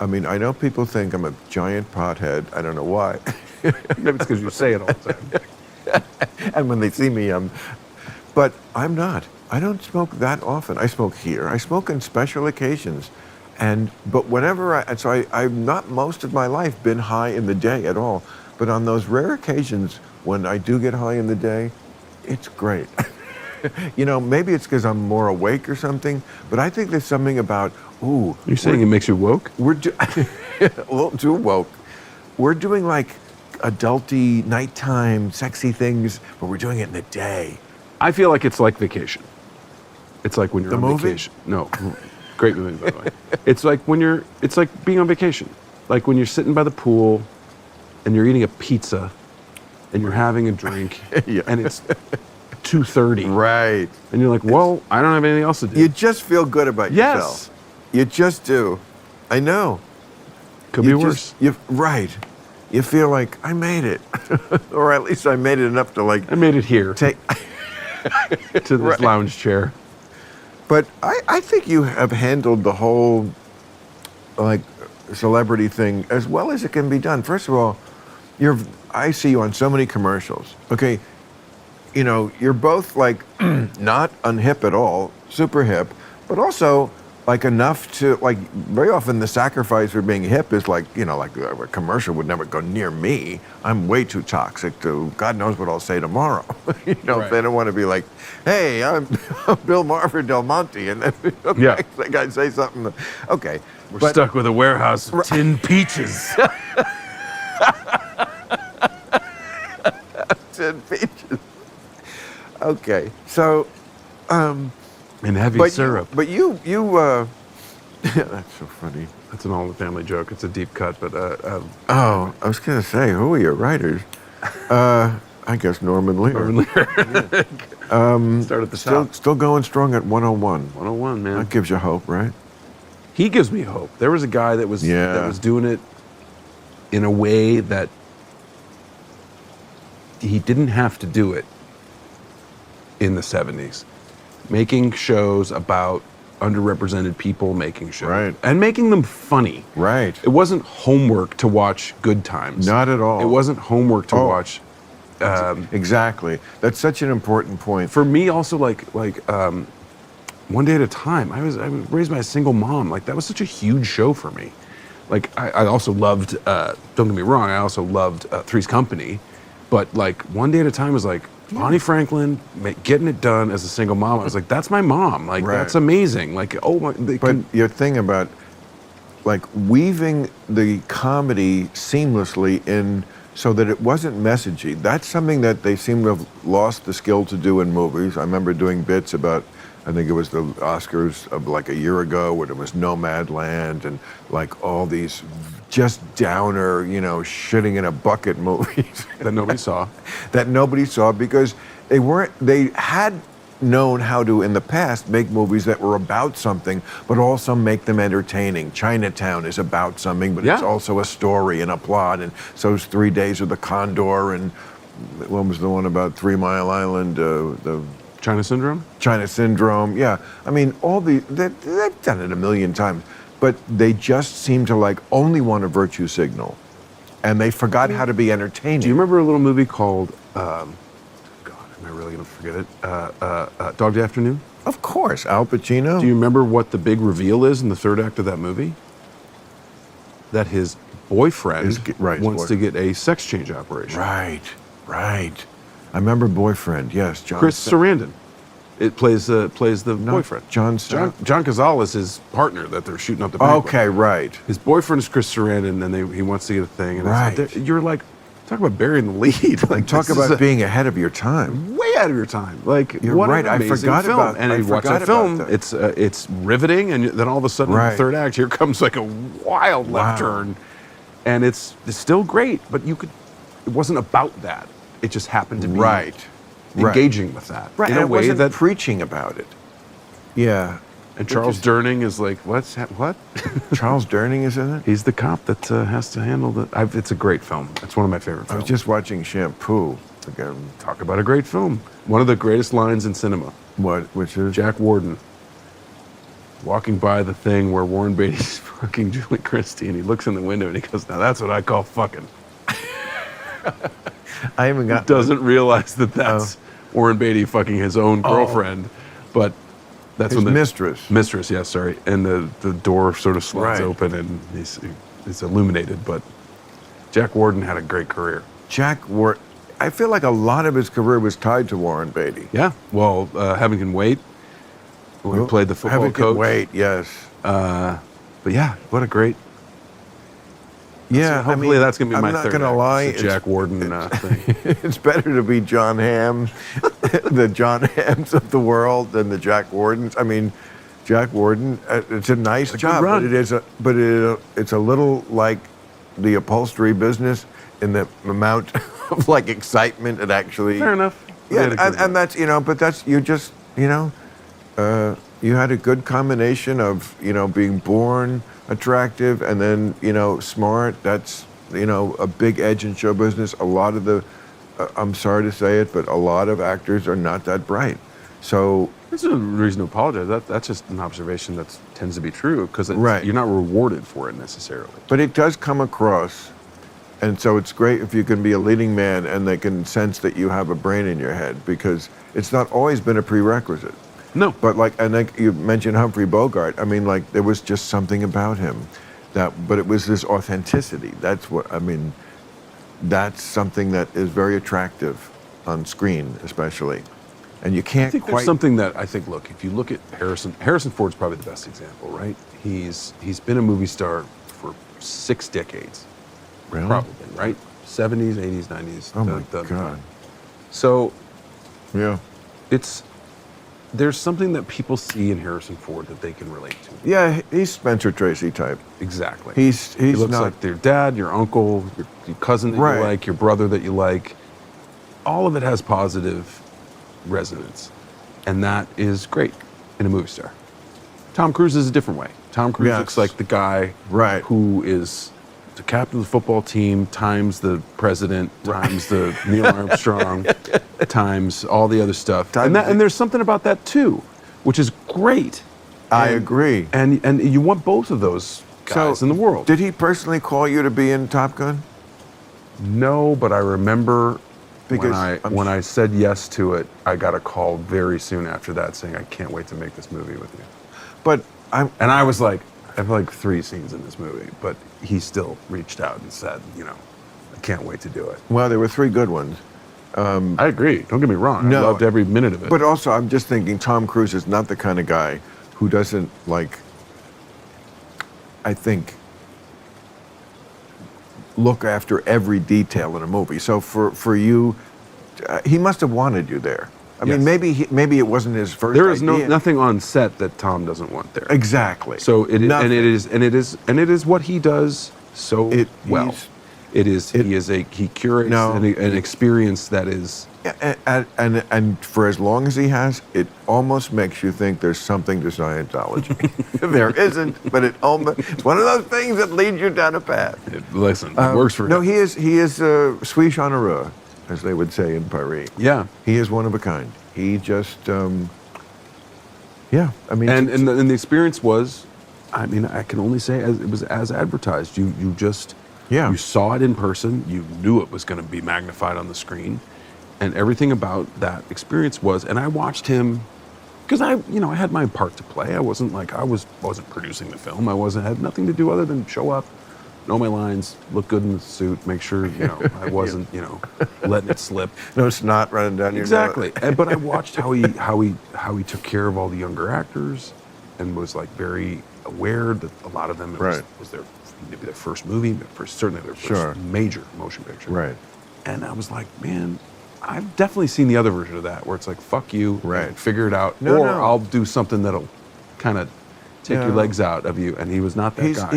I mean, I know people think I'm a giant pothead. I don't know why. Maybe it's because you say it all the time. And when they see me, but I'm not. I don't smoke that often. I smoke here. I smoke on special occasions. But whenever I've not most of my life been high in the day at all. But on those rare occasions when I do get high in the day, it's great. You know, maybe it's because I'm more awake or something, but I think there's something about, ooh. You're saying it makes you woke? We're a little too woke. We're doing like adulty, nighttime, sexy things, but we're doing it in the day. I feel like it's like vacation. It's like when you're The on movie? vacation. No, great movie, by the way. It's like it's like being on vacation. Like when you're sitting by the pool and you're eating a pizza and you're having a drink Yeah. and it's 2:30. Right. And you're like, well, I don't have anything else to do. You just feel good about Yes. yourself. You just do. I know. Could You be just- worse. Right. You feel like, I made it. Or at least I made it enough to like I made it here take. to this Right. lounge chair. But I think you have handled the whole like celebrity thing as well as it can be done. First of all, I see you on so many commercials. Okay, you know, you're both like not unhip at all, super hip, but also like enough to like very often the sacrifice for being hip is like, you know, like a commercial would never go near me. I'm way too toxic to God knows what I'll say tomorrow. You know, Right. if they don't want to be like, hey, I'm Bill Maher for Del Monte, and then Yeah. the guy say something. Okay, We're stuck with a warehouse of tinned peaches. 10 peaches. Okay, so. And heavy But syrup. You, that's so funny. That's an All in the Family joke. It's a deep cut, but Oh, I was gonna say, who are your writers? I guess Norman Lear. start at the top. Still going strong at 101. 101, man. That gives you hope, right? He gives me hope. There was a guy that was doing it in a way that he didn't have to do it in the 70s. Making shows about underrepresented people, making shows. Right. And making them funny. Right. It wasn't homework to watch Good Times. Not at all. It wasn't homework to Oh. watch Exactly. That's such an important point. For me, also One Day at a Time. I was raised by a single mom. Like that was such a huge show for me. Like I also loved. Don't get me wrong. I also loved Three's Company, but like One Day at a Time was like Bonnie Franklin getting it done as a single mom. I was like, that's my mom. Like that's amazing. Like Your thing about like weaving the comedy seamlessly in so that it wasn't messagey. That's something that they seem to have lost the skill to do in movies. I remember doing bits about, I think it was the Oscars of like a year ago, where it was Nomadland and like all these just downer, shitting in a bucket movies that nobody saw. That nobody saw because they had known how to, in the past, make movies that were about something, but also make them entertaining. Chinatown is about something, but it's also a story and a plot, and so is 3 Days of the Condor, and what was the one about 3 Mile Island? The China Syndrome? China Syndrome, yeah. I mean, they've done it a million times, but they just seem to like only want a virtue signal, and they forgot how to be entertaining. Do you remember a little movie called, am I really going to forget it? Dog Day Afternoon? Of course, Al Pacino. Do you remember what the big reveal is in the third act of that movie? That his boyfriend wants to get a sex change operation. Right. I remember Boyfriend, yes. Chris Sarandon. It plays the boyfriend. John Cazale is his partner that they're shooting up the bank with. Okay, right. His boyfriend is Chris Sarandon, and he wants to get a thing. And right. You're like, talk about burying the lead. Like talk about being ahead of your time. Way ahead of your time. Like you're what right. An amazing I forgot film. about. And you watch that film. It's riveting, and then all of a sudden, in the third act, here comes like a wild left turn, and it's still great. But it wasn't about that. It just happened to be engaging with that in a way that preaching about it. Yeah. And Charles Durning is like, what? Charles Durning is in it? He's the cop that has to handle it's a great film. It's one of my favorite films. I was just watching Shampoo again. Talk about a great film. One of the greatest lines in cinema. Which is? Jack Warden walking by the thing where Warren Beatty's fucking Julie Christie, and he looks in the window and he goes, now that's what I call fucking. I haven't got. Doesn't realize that's Warren Beatty fucking his own girlfriend, but that's his when mistress, yeah, sorry, and the door sort of slides open and he's illuminated. But Jack Warden had a great career. Jack Warden, I feel like a lot of his career was tied to Warren Beatty. Yeah, well, Heaven Can Wait, when he played the football Heaven coach. Can Wait, yes. But yeah, what a great. Yeah, hopefully that's going to be my not third gonna lie, it's Jack Warden thing. It's better to be John Hamm, the John Hamms of the world, than the Jack Wardens. I mean, Jack Warden, it's a nice job, but it's a little like the upholstery business in the amount of like excitement it actually. Fair enough. Yeah, and that's but that's you just you had a good combination of being born attractive and then smart. That's a big edge in show business. A lot of the I'm sorry to say it, but a lot of actors are not that bright. So there's no reason to apologize. That's just an observation that tends to be true because you're not rewarded for it necessarily. But it does come across, and so it's great if you can be a leading man and they can sense that you have a brain in your head, because it's not always been a prerequisite. No. But I think you mentioned Humphrey Bogart. I mean, there was just something about him but it was this authenticity. That's something that is very attractive on screen, especially. And you can't there's something that I think, look, if you look at Harrison Ford's probably the best example, right? He's been a movie star for 6 decades. Really? Probably, right? 70s, 80s, 90s. Oh my God. So, yeah. There's something that people see in Harrison Ford that they can relate to. Yeah, he's Spencer Tracy type. Exactly. He looks like your dad, your uncle, your cousin that you like, your brother that you like. All of it has positive resonance, and that is great in a movie star. Tom Cruise is a different way. Tom Cruise looks like the guy who is the captain of the football team, times the president, times the Neil Armstrong, times all the other stuff. And there's something about that too, which is great. I agree. And you want both of those guys in the world. Did he personally call you to be in Top Gun? No, but I remember Because when I said yes to it, I got a call very soon after that saying, I can't wait to make this movie with you. But I was like, I have like 3 scenes in this movie, but he still reached out and said, I can't wait to do it. well, there were 3 good ones. I agree. Don't get me wrong. No, I loved every minute of it. But also, I'm just thinking Tom Cruise is not the kind of guy who doesn't I think, look after every detail in a movie. So for you, he must have wanted you there. I mean, maybe it wasn't his first. There is idea. nothing on set that Tom doesn't want there. Exactly. So it is what he does so well. He curates an experience that is. And for as long as he has, it almost makes you think there's something to Scientology. There isn't, but it's one of those things that leads you down a path. It works for him. No, he is suis genereux, as they would say in Paris. Yeah. He is one of a kind. He just, I mean. And the experience was, I mean, I can only say it was as advertised. You just, you saw it in person. You knew it was going to be magnified on the screen. And everything about that experience was, and I watched him, because I had my part to play. I wasn't producing the film. Had nothing to do other than show up, know my lines, look good in the suit, make sure, I wasn't, letting it slip. No snot running down your nose. Exactly. But I watched how he took care of all the younger actors, and was like very aware that a lot of them was maybe their first movie, certainly their first major motion picture. Right. And I was like, man, I've definitely seen the other version of that, where it's like, fuck you, and figure it out, I'll do something that'll kind of take your legs out of you. And he was not that guy.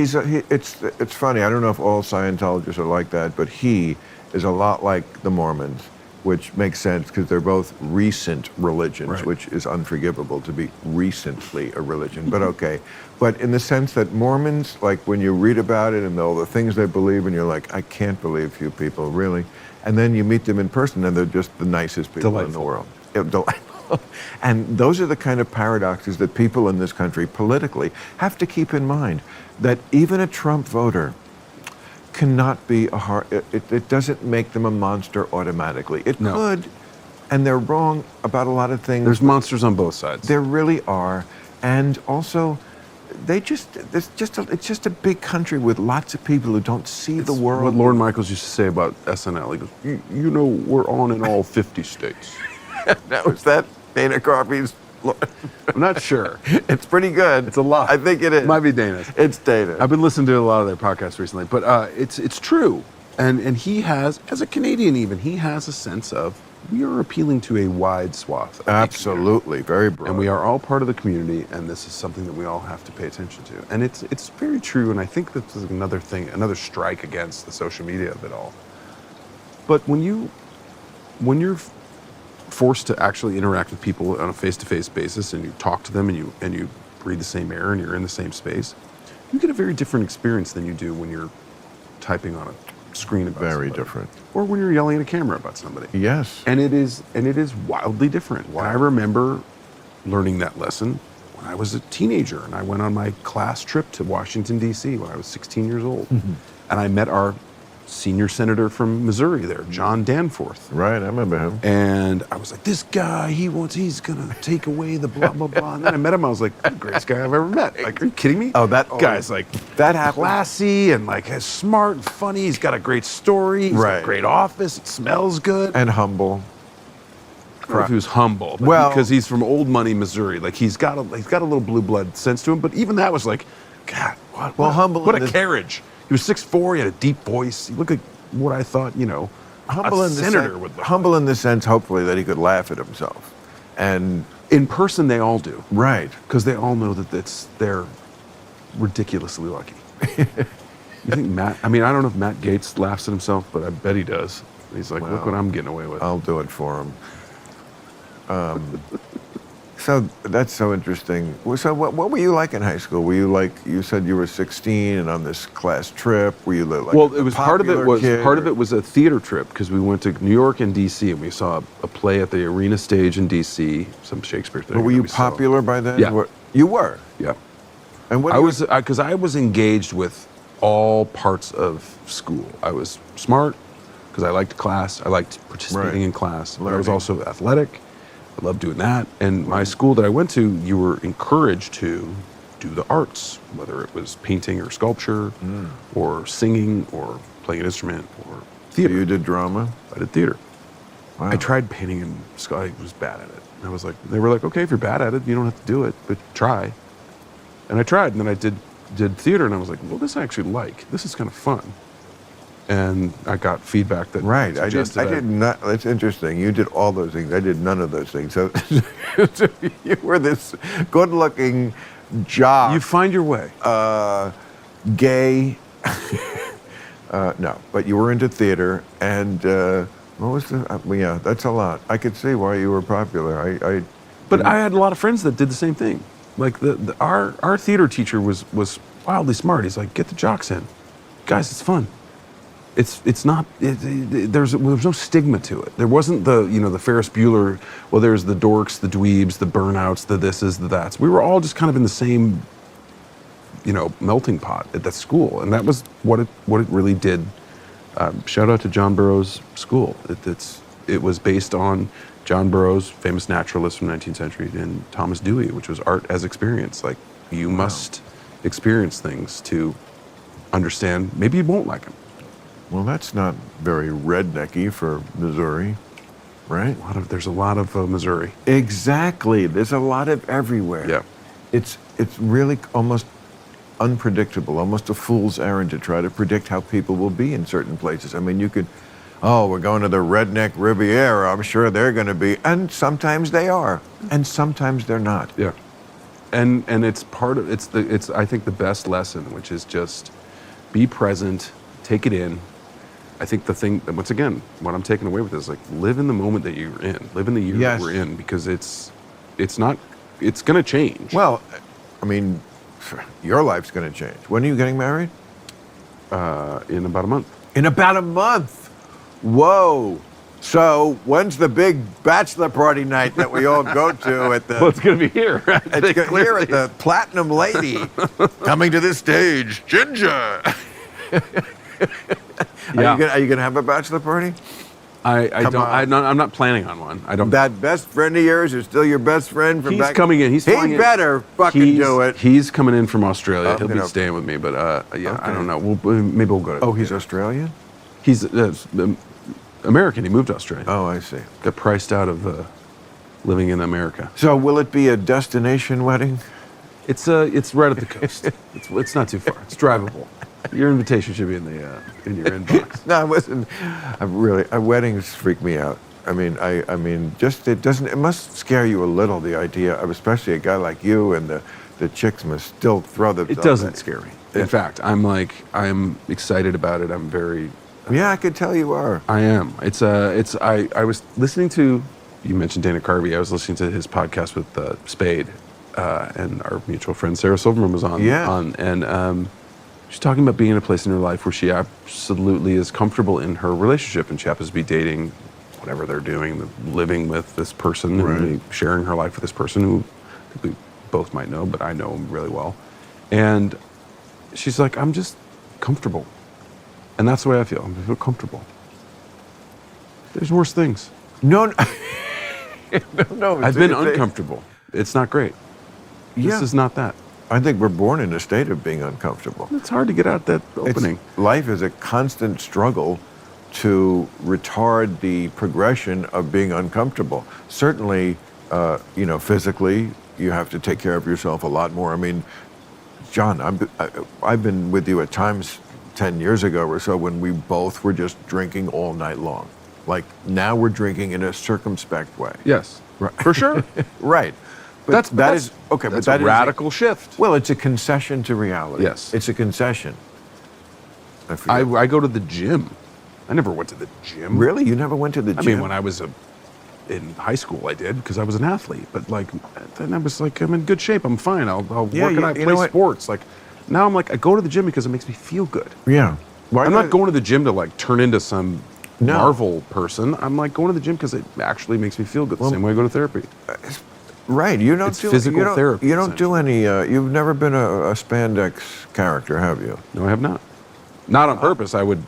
It's funny. I don't know if all Scientologists are like that, but he is a lot like the Mormons, which makes sense because they're both recent religions, which is unforgivable to be recently a religion, but okay. But in the sense that Mormons, like when you read about it and all the things they believe, and you're like, I can't believe you people, really. And then you meet them in person, and they're just the nicest people in the world. Delightful. And those are the kind of paradoxes that people in this country politically have to keep in mind, that even a Trump voter cannot be it doesn't make them a monster automatically. It could, and they're wrong about a lot of things. There's monsters on both sides. There really are. And also, it's just a big country with lots of people who don't see the world. What Lorne Michaels used to say about SNL. He goes, we're on in all 50 states. Was that Dana Carvey's? I'm not sure. It's pretty good. It's a lot. I think it is. It might be Dana's. It's Dana. I've been listening to a lot of their podcasts recently, but it's true. And he has, as a Canadian even, he has a sense of, we are appealing to a wide swath of Absolutely, very broad. And we are all part of the community, and this is something that we all have to pay attention to. And it's very true, and I think this is another thing, another strike against the social media of it all. But when you're forced to actually interact with people on a face-to-face basis, and you talk to them, and you breathe the same air, and you're in the same space, you get a very different experience than you do when you're typing on a screen about very somebody. Different. Or when you're yelling at a camera about somebody. Yes. And it is wildly different. Wow. And I remember learning that lesson when I was a teenager, and I went on my class trip to Washington, D.C. when I was 16 years old. Mm-hmm. And I met our senior senator from Missouri there, John Danforth. Right, I remember him. And I was like, this guy, he's gonna take away the blah, blah, blah. And then I met him, I was like, the greatest guy I've ever met. Like, are you kidding me? Oh, that guy's like that happened. Classy and like smart and funny. He's got a great story. He's got a great office. It smells good. And humble. I don't know if he was humble, but because he's from old money Missouri. Like he's got a little blue blood sense to him, but even that was like, God, what a carriage. He was 6'4", he had a deep voice. He looked like what I thought, humble a in senator would look humble in the sense, hopefully, that he could laugh at himself. And in person, they all do. Right. Because they all know that they're ridiculously lucky. You think Matt, I don't know if Matt Gaetz laughs at himself, but I bet he does. He's like, look what I'm getting away with. I'll do it for him. So that's so interesting. So what were you like in high school? Were you like, you said you were 16 and on this class trip? Were you like well, it was part of it kid, was a theater trip because we went to New York and DC and we saw a play at the Arena Stage in DC, some Shakespeare thing. But were you popular by then? Yeah. You were? Yeah. And what because I was engaged with all parts of school. I was smart, because I liked class. I liked participating Right. in class. But I Learning. was also athletic. I loved doing that. And my school that I went to, you were encouraged to do the arts, whether it was painting or sculpture or singing or playing an instrument or So theater. you did drama? I did theater. Wow. I tried painting and I was bad at it. And I was like, they were like, okay, if you're bad at it, you don't have to do it, but try. And I tried, and then I did theater, and I was like, well, this I actually like. This is kind of fun. And I got feedback that Right. I suggested did not. That's interesting. You did all those things. I did none of those things. So, so you were this good-looking jock. you find your way. Gay. No, but you were into theater, and what was the? Well, yeah, that's a lot. I could see why you were popular. But I had a lot of friends that did the same thing. Like our theater teacher was wildly smart. He's like, get the jocks in, guys. It's fun. It's not. There's no stigma to it. There wasn't the Ferris Bueller. Well, there's the dorks, the dweebs, the burnouts, the thises, the that's. We were all just kind of in the same, melting pot at that school, and that was what it really did. Shout out to John Burroughs' school. It was based on John Burroughs, famous naturalist from the 19th century, and Thomas Dewey, which was art as experience. Like, you must experience things to understand. Maybe you won't like them. Well, that's not very rednecky for Missouri, right? There's a lot of Missouri. Exactly. There's a lot of everywhere. Yeah. It's really almost unpredictable, almost a fool's errand to try to predict how people will be in certain places. I mean, you could, we're going to the redneck Riviera. I'm sure they're going to be, and sometimes they are, and sometimes they're not. Yeah. And it's part of it's I think the best lesson, which is just be present, take it in. I think the thing, once again, what I'm taking away with this is like, live in the moment that you're in, live in the year Yes. that we're in, because it's going to change. Well, I mean, your life's going to change. When are you getting married? In about a month. In about a month. Whoa. So when's the big bachelor party night that we all go to at the? Well, it's going to be here. Here at the Platinum Lady. Coming to this stage, Ginger. Yeah. Are you gonna have a bachelor party? I'm on. not planning on one. I don't. That best friend of yours is still your best friend from He's back? coming in. He's flying He in. better fucking do it. He's coming in from Australia. I'm He'll be gonna- staying with me, but yeah, Okay. I don't know. Maybe we'll go to. Oh, he's Australian? He's American. He moved to Australia. Oh, I see. Got priced out of living in America. So will it be a destination wedding? It's right at the coast. It's not too far. It's drivable. Your invitation should be in your inbox. No, I wasn't. Weddings freak me out. I mean, just it must scare you a little, the idea of, especially a guy like you, and the chicks must still throw themselves. It doesn't scare me. Yeah. In fact, I'm excited about it. I'm very. Yeah, I could tell you are. I am. I was listening to, you mentioned Dana Carvey. I was listening to his podcast with Spade, and our mutual friend Sarah Silverman was on. Yeah. And she's talking about being in a place in her life where she absolutely is comfortable in her relationship, and she happens to be dating whatever they're doing, living with this person, Right. and sharing her life with this person who I think we both might know, but I know him really well. And she's like, I'm just comfortable. And that's the way I feel. I feel comfortable. There's worse things. No. No. I've been uncomfortable. It's not great. Yeah. This is not that. I think we're born in a state of being uncomfortable. It's hard to get out that opening. Life is a constant struggle to retard the progression of being uncomfortable. Certainly, physically, you have to take care of yourself a lot more. I mean, John, I've been with you at times 10 years ago or so when we both were just drinking all night long. Like, now we're drinking in a circumspect way. Yes, Right. for sure. Right. But That's okay. That's but that a is radical shift. well, it's a concession to reality. Yes. It's a concession. I forget. I go to the gym. I never went to the gym. Really? You never went to the gym? I mean, when I was in high school, I did because I was an athlete. But like, then I was like, I'm in good shape. I'm fine. I'll Yeah, work and I you know play what? sports. Like, now I'm like, I go to the gym because it makes me feel good. Yeah. Why I'm not going to the gym to like turn into some No. Marvel person. I'm like going to the gym because it actually makes me feel good. The same way I go to therapy. Right. You don't It's do physical you don't, therapy, You don't do any. You've never been a spandex character, have you? No, I have not. Not on purpose. I would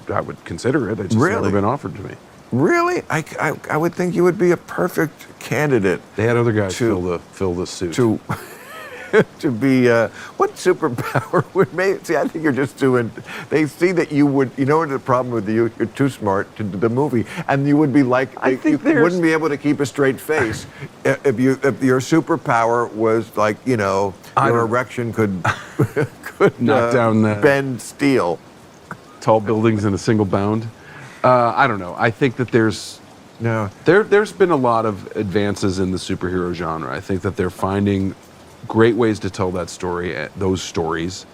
consider it. It's just Really? never been offered to me. Really? I would think you would be a perfect candidate They had other guys To- fill the suit. to to be what superpower would make? See, I think you're just doing. They see that you would. You know what the problem with you? You're too smart to do the movie, and you would be like. I think you wouldn't be able to keep a straight face if your superpower was like your erection could Knock down bend steel. tall buildings in a single bound. I don't know. I think that there's been a lot of advances in the superhero genre. I think that they're finding great ways to tell that story, those stories.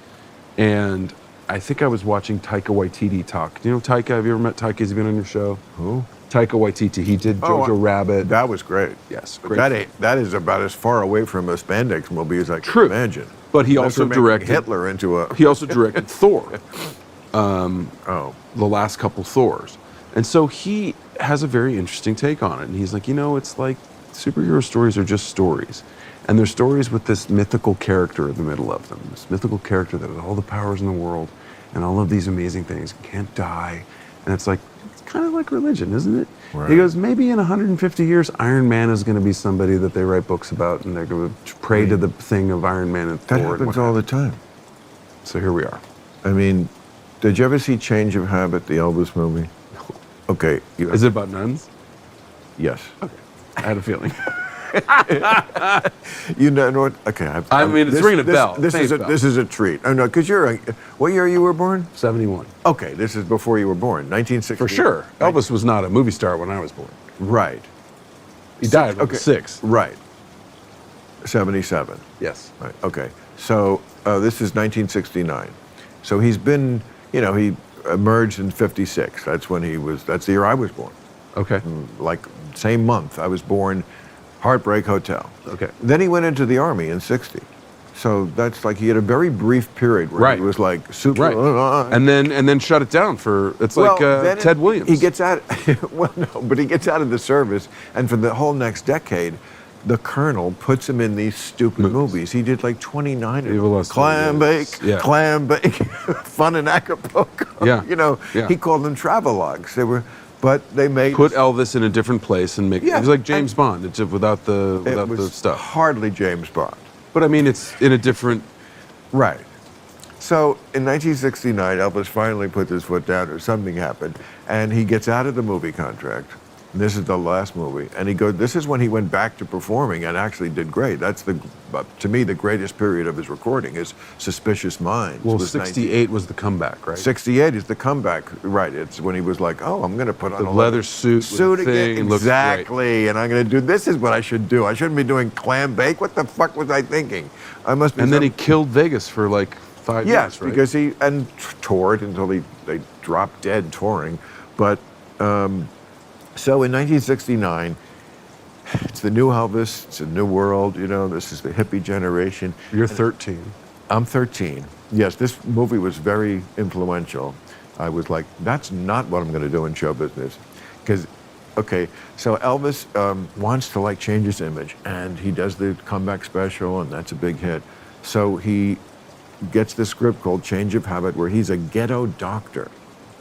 And I think I was watching Taika Waititi talk. Do you know Taika? Have you ever met Taika? Has he been on your show? Who? Taika Waititi. He did Jojo Rabbit. That was great. Yes, But great. that is about as far away from a spandex movie as I can True. imagine. But he Unless also we're making directed Hitler into a. He also directed Thor. Oh. The last couple Thors. And so he has a very interesting take on it. And he's like, it's like superhero stories are just stories. And they're stories with this mythical character in the middle of them. This mythical character that has all the powers in the world and all of these amazing things, can't die. And it's kind of like religion, isn't it? Right. He goes, maybe in 150 years, Iron Man is going to be somebody that they write books about and they're going to pray to the thing of Iron Man and That Thor. happens all the time. So here we are. I mean, did you ever see Change of Habit, the Elvis movie? Okay. Is it about nuns? Yes. Okay. I had a feeling. You know what? Okay. I mean, it's ringing a bell. This Faint is a bell. this is a treat. Oh no, because what year you were born? 71. Okay, this is before you were born, 1960. For sure. Elvis was not a movie star when I was born. Right. He died when he was 6. Right. 77. Yes. Right. Okay. So this is 1969. So he's been, he emerged in 56. That's when that's the year I was born. Okay. Like same month I was born, Heartbreak Hotel. Okay. Then he went into the Army in 60. So that's like he had a very brief period where Right. he was like super. Right. And then shut it down for, it's Well, like then Ted Williams. He gets out. Well, no, but he gets out of the service, and for the whole next decade, the Colonel puts him in these stupid movies. He did like 29 of Evil them. Las Clam Vegas. Bake, Yeah. Clam Bake, Fun in Acapulco. Yeah. Yeah. He called them travelogues. They were, but they made Put Elvis in a different place and make Yeah, it was like James and- Bond. It's just without the it was stuff. hardly James Bond. But I mean, it's in a different. Right. So in 1969, Elvis finally put his foot down, or something happened, and he gets out of the movie contract. And this is the last movie, and this is when he went back to performing and actually did great. That's to me, the greatest period of his recording is Suspicious Minds. Well, was 68 was the comeback, right? 68 is the comeback, right? It's when he was like, "Oh, I'm going to put on The a leather suit with the thing, again, looks great. exactly." And I'm going to do. This is what I should do. I shouldn't be doing clam bake. What the fuck was I thinking? I must be. And then some- he killed Vegas for like 5 Yes, years, right? because he toured until they dropped dead touring. But so in 1969, it's the new Elvis. It's a new world. This is the hippie generation. You're 13. I'm 13. Yes, this movie was very influential. I was like, that's not what I'm going to do in show business, because. Okay, so Elvis wants to change his image, and he does the comeback special, and that's a big hit. So he gets the script called Change of Habit, where he's a ghetto doctor.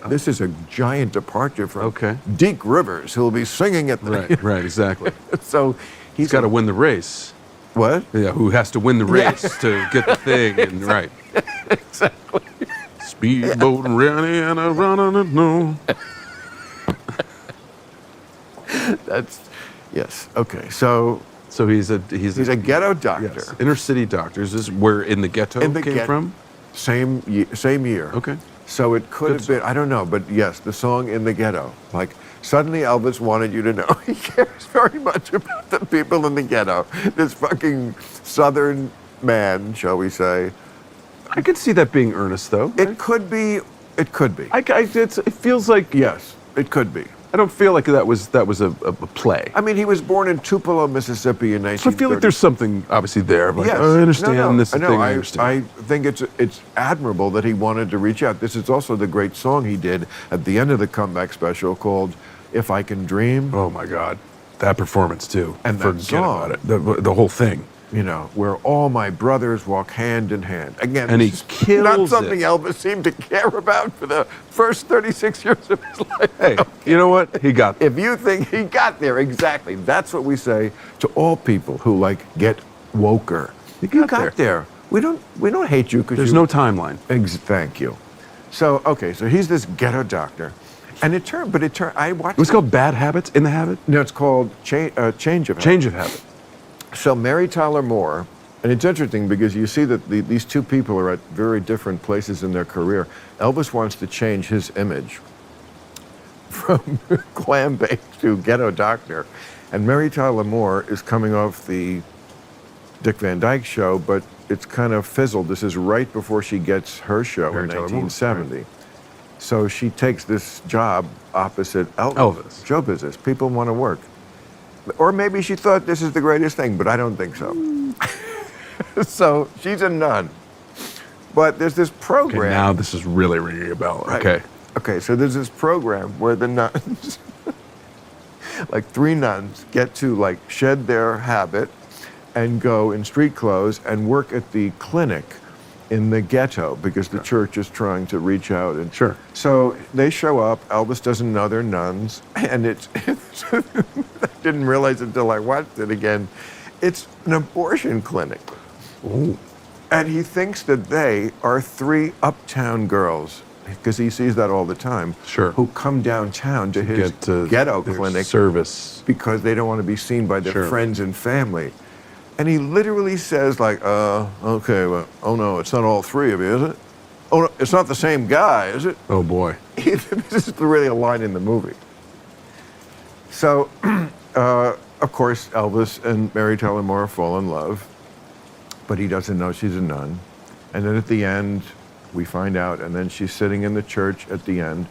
This is a giant departure from Deke Rivers, who will be singing at the... Right, exactly. So He's got to win the race. What? Yeah, who has to win the race to get the thing, and right. Exactly. Speedboat ready and a running no. That's... Yes, okay, so He's a ghetto doctor. yes, inner city doctors is where in the ghetto came from. Same year. Okay. So it could have been, I don't know, but yes, the song In the Ghetto. Like, suddenly Elvis wanted you to know he cares very much about the people in the ghetto. This fucking southern man, shall we say. I could see that being earnest, though. It could be. It could be. It feels like Yes, it could be. I don't feel like that was a play. I mean, he was born in Tupelo, Mississippi in 1930. So I feel like there's something obviously there. Like, Yes. I understand No, this is no, the thing. I I understand. think it's admirable that he wanted to reach out. This is also the great song he did at the end of the comeback special called "If I Can Dream." Oh my God, that performance too. And that Forget song. about it. The whole thing. you know, where all my brothers walk hand in hand. Again, And he this is not kills something it. Elvis seemed to care about for the first 36 years of his life. Hey, you know what? He got If you think he got there, exactly. That's what we say to all people who like get woker. He You got got there. We don't hate you because There's no timeline. Thank you. So okay, so he's this ghetto doctor, and it turned. I watched. It was called Bad Habits in the Habit? No, it's called Change of Habit. Change of Habit. So Mary Tyler Moore, and it's interesting because you see that these two people are at very different places in their career. Elvis wants to change his image from clam bake to ghetto doctor, and Mary Tyler Moore is coming off the Dick Van Dyke Show, but it's kind of fizzled. This is right before she gets her show Mary in Tyler Moore, 1970. right. So she takes this job opposite Elvis. Show business. People want to work. Or maybe she thought this is the greatest thing, but I don't think so. So she's a nun. But there's this program. Okay, now this is really ringing a bell. Right. Okay. Okay, so there's this program where the nuns, like 3 nuns, get to like shed their habit and go in street clothes and work at the clinic in the ghetto because the church is trying to reach out. And Sure. So they show up. Elvis doesn't know they're nuns, and it's I didn't realize until I watched it again. It's an abortion clinic. Ooh. And he thinks that they are 3 uptown girls, because he sees that all the time, Sure. who come downtown to his Get to ghetto their clinic service. because they don't want to be seen by their Sure. friends and family. And he literally says, like, okay, well, oh no, it's not all 3 of you, is it? Oh, no, it's not the same guy, is it? Oh boy. This is really a line in the movie. So, of course, Elvis and Mary Tyler Moore fall in love, but he doesn't know she's a nun. And then at the end, we find out, and then she's sitting in the church at the end.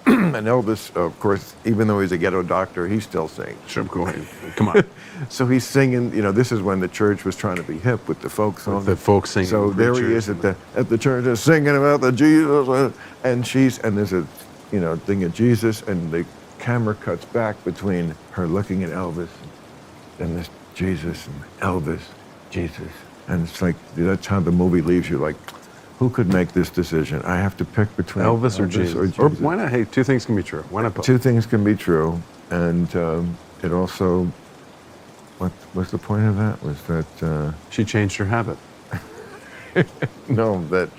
And Elvis, of course, even though he's a ghetto doctor, he's still singing. Sure, go ahead. Come on. So he's singing, you know, this is when the church was trying to be hip with the folk song. The folk singing. So there he preachers is at the church singing about the Jesus, and there's a, you know, thing of Jesus, and the camera cuts back between her looking at Elvis and this Jesus and Elvis, Jesus. And it's like, that's how the movie leaves you, like, who could make this decision? I have to pick between Elvis or Jesus. Or why not? Hey, 2 things can be true. Why not both? 2 things can be true, and it also, what was the point of that? Was that, She changed her habit. no, that,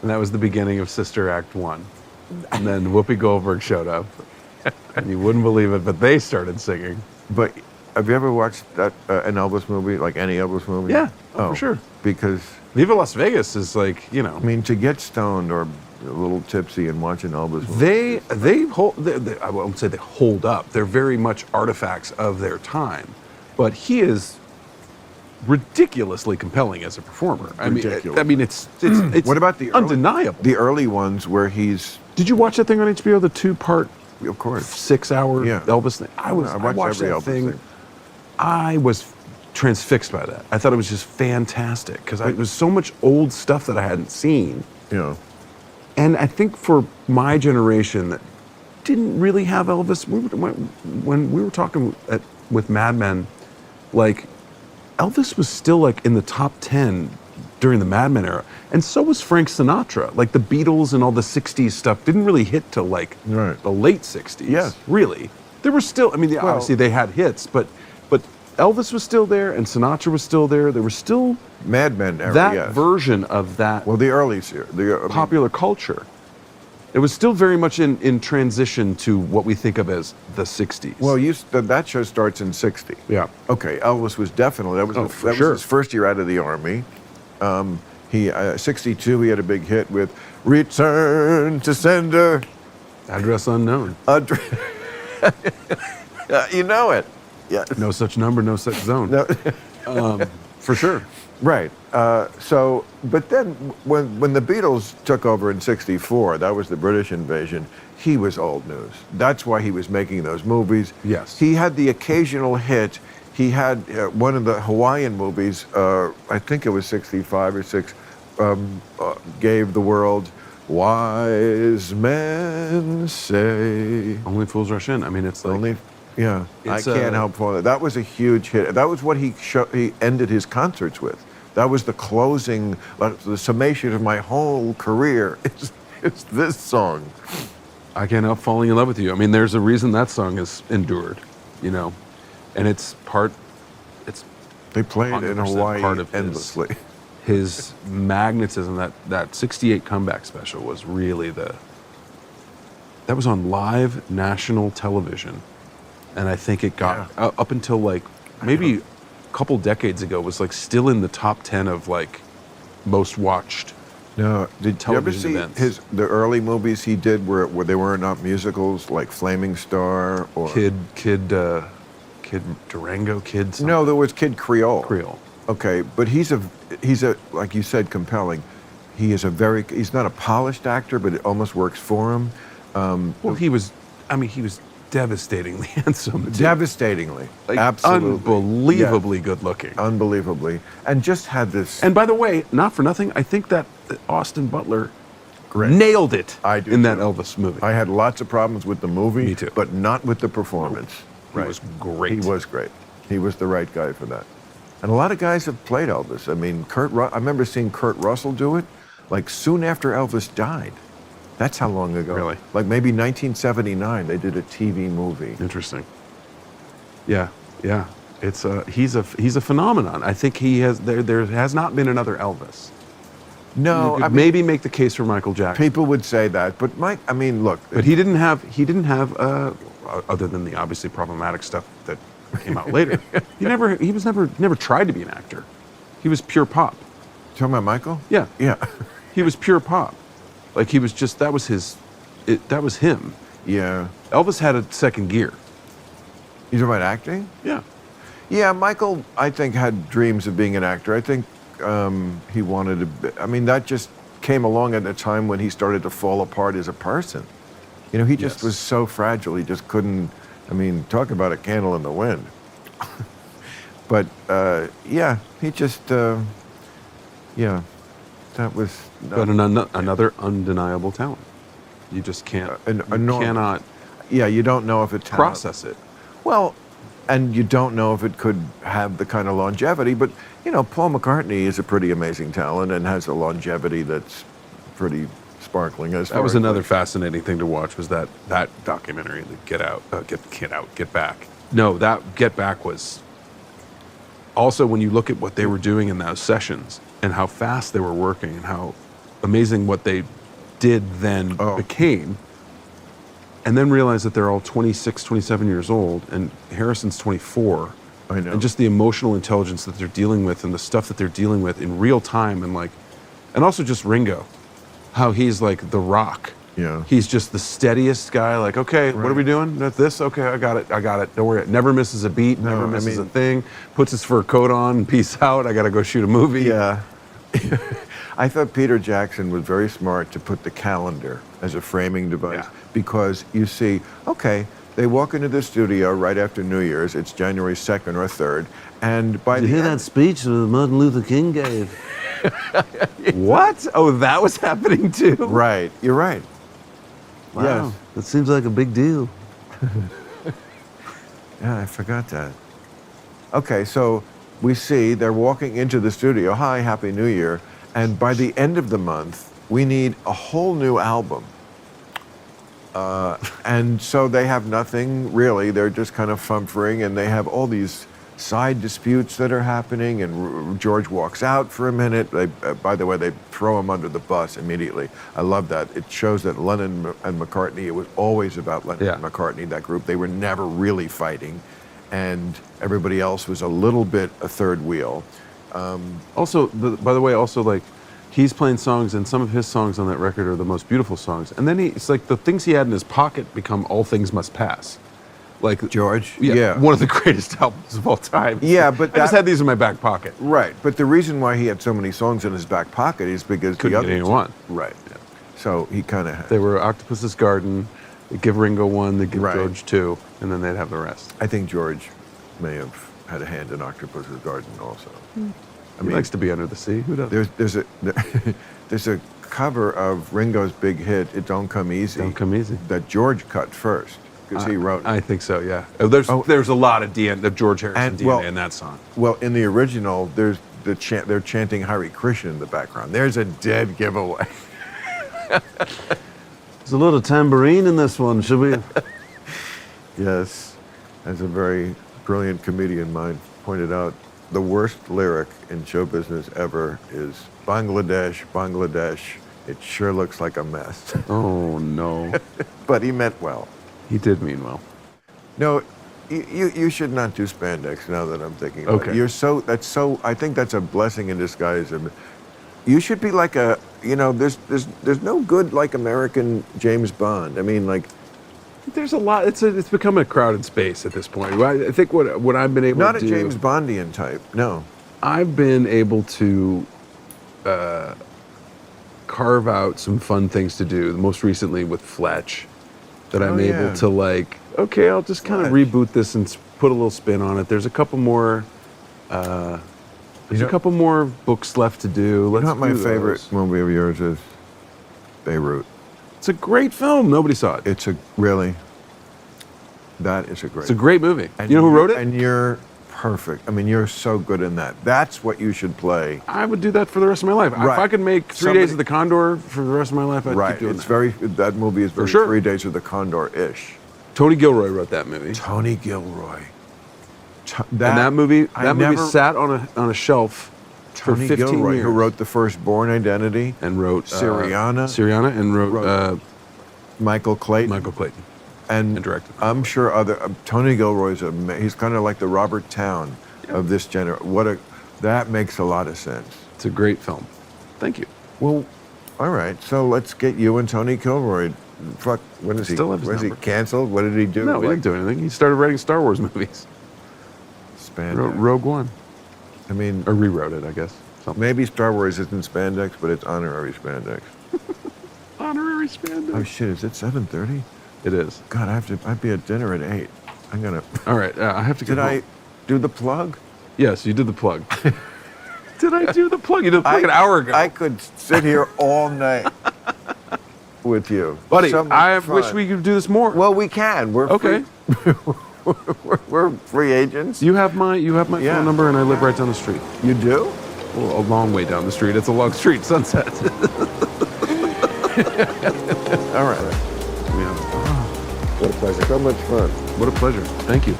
And that was the beginning of Sister Act 1. And then Whoopi Goldberg showed up. And you wouldn't believe it, but they started singing. but have you ever watched that, an Elvis movie, like any Elvis movie? Yeah, for sure. Because, Viva Las Vegas is like, you know. I mean, to get stoned or a little tipsy and watch an Elvis movie. I won't say they hold up. They're very much artifacts of their time. But he is ridiculously compelling as a performer. Ridiculous. I mean, it's What about the undeniable. The early ones where he's, Did you watch that thing on HBO, the 2-part, of course, 6-hour Yeah. Elvis thing? I watched watched every that Elvis thing. thing. I was transfixed by that. I thought it was just fantastic because it was so much old stuff that I hadn't seen. you know, And I think for my generation that didn't really have Elvis, when we were talking with Mad Men, like Elvis was still like in the top 10 during the Mad Men era. And so was Frank Sinatra. Like the Beatles and all the 60s stuff didn't really hit till like Right. the late 60s. Yes. Really. There were still, I mean, obviously they had hits, but Elvis was still there and Sinatra was still there. There was still Mad Men era, that yes. version of that Well, the early series, popular culture. It was still very much in transition to what we think of as the 60s. well, that show starts in '60. yeah. Okay, Elvis was definitely, that was for sure. his first year out of the Army. He 62, he had a big hit with Return to Sender. Address unknown. You know it. Yeah. No such number, no such zone. No. For sure. Right. But then when the Beatles took over in '64, that was the British invasion, he was old news. That's why he was making those movies. Yes. He had the occasional hit. He had one of the Hawaiian movies, I think it was '65 or '6, gave the world Wise Men Say. Only fools rush in. I mean, it's like Only, Yeah, It's, I can't help falling. That was a huge hit. That was what he ended his concerts with. That was the closing, like, the summation of my whole career. It's this song. I Can't Help Falling in Love with You. I mean, there's a reason that song has endured, you know, and it's They played it in 100% Hawaii part of endlessly. his magnetism. That 68 comeback special was really that was on live national television, and I think it got up until like maybe a couple decades ago was like still in the top 10 of like most watched. No, did you ever see events. the early movies he did where they were not musicals, like Flaming Star or Kid Durango, Kid something. No, there was Kid Creole. Creole. Okay, but he's a like you said, compelling. He's not a polished actor, but it almost works for him. Well, he was devastatingly handsome. Too. Devastatingly, Like, absolutely, unbelievably good looking. Unbelievably, and just had this. And by the way, not for nothing, I think that Austin Butler Great. nailed it I do in that too. Elvis movie. I had lots of problems with the movie, Me too. but not with the performance. He was great. He was great. He was the right guy for that. And a lot of guys have played Elvis. I mean, I remember seeing Kurt Russell do it, like soon after Elvis died. That's how long ago. Really? Like maybe 1979, they did a TV movie. Interesting. Yeah. It's he's a phenomenon. I think there has not been another Elvis. No, You could maybe make the case for Michael Jackson. People would say that, but look. But he didn't have other than the obviously problematic stuff that came out later. He never tried to be an actor. He was pure pop. Talking about Michael? Yeah. Yeah. He was pure pop. Like he was just that was him. Yeah. Elvis had a second gear. You talking about acting? Yeah. Yeah, Michael, I think, had dreams of being an actor. I think he wanted to be, that just came along at a time when he started to fall apart as a person. You know, he just was so fragile. He just couldn't, talk about a candle in the wind. But, he just, that was... But another undeniable talent. You just can't, cannot you don't know if it's process it. Well, and you don't know if it could have the kind of longevity, but, Paul McCartney is a pretty amazing talent and has a longevity that's pretty sparkling. That was another fascinating thing to watch, was that documentary, the Get Back. No, that Get Back was... Also, when you look at what they were doing in those sessions and how fast they were working and how amazing what they did then became, and then realize that they're all 26, 27 years old, and Harrison's 24. I know. And just the emotional intelligence that they're dealing with and the stuff that they're dealing with in real time, and also just Ringo, how he's like the rock. Yeah. He's just the steadiest guy, like, okay, what are we doing? That's this? Okay, I got it. Don't worry. Never misses a beat, never misses a thing. Puts his fur coat on, and peace out. I got to go shoot a movie. Yeah. I thought Peter Jackson was very smart to put the calendar as a framing device, because you see, okay, they walk into the studio right after New Year's. It's January 2nd or 3rd, and by Did you hear that speech that Martin Luther King gave? What? Oh, that was happening too? Right, you're right. Wow, Yes. that seems like a big deal. Yeah, I forgot that. Okay, so we see they're walking into the studio. Hi, Happy New Year. And by the end of the month, we need a whole new album. And so they have nothing really. They're just kind of fumfering, and they have all these side disputes that are happening. And George walks out for a minute. By the way, they throw him under the bus immediately. I love that. It shows that Lennon and McCartney, it was always about Lennon and McCartney, that group. They were never really fighting. And everybody else was a little bit a third wheel. Also, by the way, like, he's playing songs, and some of his songs on that record are the most beautiful songs. And then it's like the things he had in his pocket become All Things Must Pass. Like George? One of the greatest albums of all time. Yeah, but I just had these in my back pocket. Right, but the reason why he had so many songs in his back pocket is because Couldn't get anyone. Right. Yeah. So he kind of had. They were Octopus's Garden. They'd give Ringo one, they'd give Right. George two, and then they'd have the rest. I think George may have had a hand in Octopus's Garden also. He likes to be under the sea. Who doesn't? There's a cover of Ringo's big hit, "It Don't Come Easy." Don't Come Easy. That George cut first, because he wrote. I think so. Yeah. There's a lot of George Harrison DNA in that song. Well, in the original, there's they're chanting Hare Krishna in the background. There's a dead giveaway. There's a lot of tambourine in this one. Should we? Yes, as a very brilliant comedian mind pointed out, the worst lyric in show business ever is Bangladesh, Bangladesh. It sure looks like a mess. Oh no. But he meant well. He did mean well. No, you should not do spandex now that I'm thinking about it. Okay. I think that's a blessing in disguise. You should be like there's no good like American James Bond. I mean, like, There's a lot. It's become a crowded space at this point. I think what I've been able not to a do. James Bondian type, no. I've been able to carve out some fun things to do. Most recently with Fletch, that I'm able to like. Okay, I'll just kind of reboot this and put a little spin on it. There's a couple more. There's a couple more books left to do. Let's Not my do favorite those. movie of yours is Beirut. It's a great film. Nobody saw it. It's a really. That is a great. It's a great movie. And You know who wrote it? And you're perfect. I mean, you're so good in that. That's what you should play. I would do that for the rest of my life. Right. If I could make 3 Days of the Condor for the rest of my life, I'd keep doing that. That movie is very sure. 3 Days of the Condor-ish. Tony Gilroy wrote that movie. Tony Gilroy. And that movie never- sat on a shelf Tony for 15 Gilroy, years. who wrote The First Born Identity, and wrote Syriana. and wrote Michael Clayton. Michael Clayton. And directed. I'm sure Tony Gilroy's he's kind of like the Robert Towne of this generation. That makes a lot of sense. It's a great film. Thank you. Well, all right. So let's get you and Tony Gilroy. Fuck, when is he? Still have his Was he number. canceled? What did he do? No, he didn't do anything. He started writing Star Wars movies. Spandex. Wrote Rogue One. I mean, Or rewrote it, I guess. Something. maybe Star Wars isn't spandex, but it's honorary spandex. Honorary spandex. Oh shit! Is it 7:30? It is. God, I'd be at dinner at 8. I'm gonna. All right, I have to get Did I home. do the plug? Yes, you did the plug. Did I do the plug? You did the plug an hour ago. I could sit here all night with you, Buddy, So much I fun. wish we could do this more. Well, we can. We're okay. Free, we're free agents. You have my Yeah. phone number, and I live right down the street. You do? Well, a long way down the street. It's a long street, Sunset. All right. Yeah. What a pleasure. So much fun. What a pleasure. Thank you.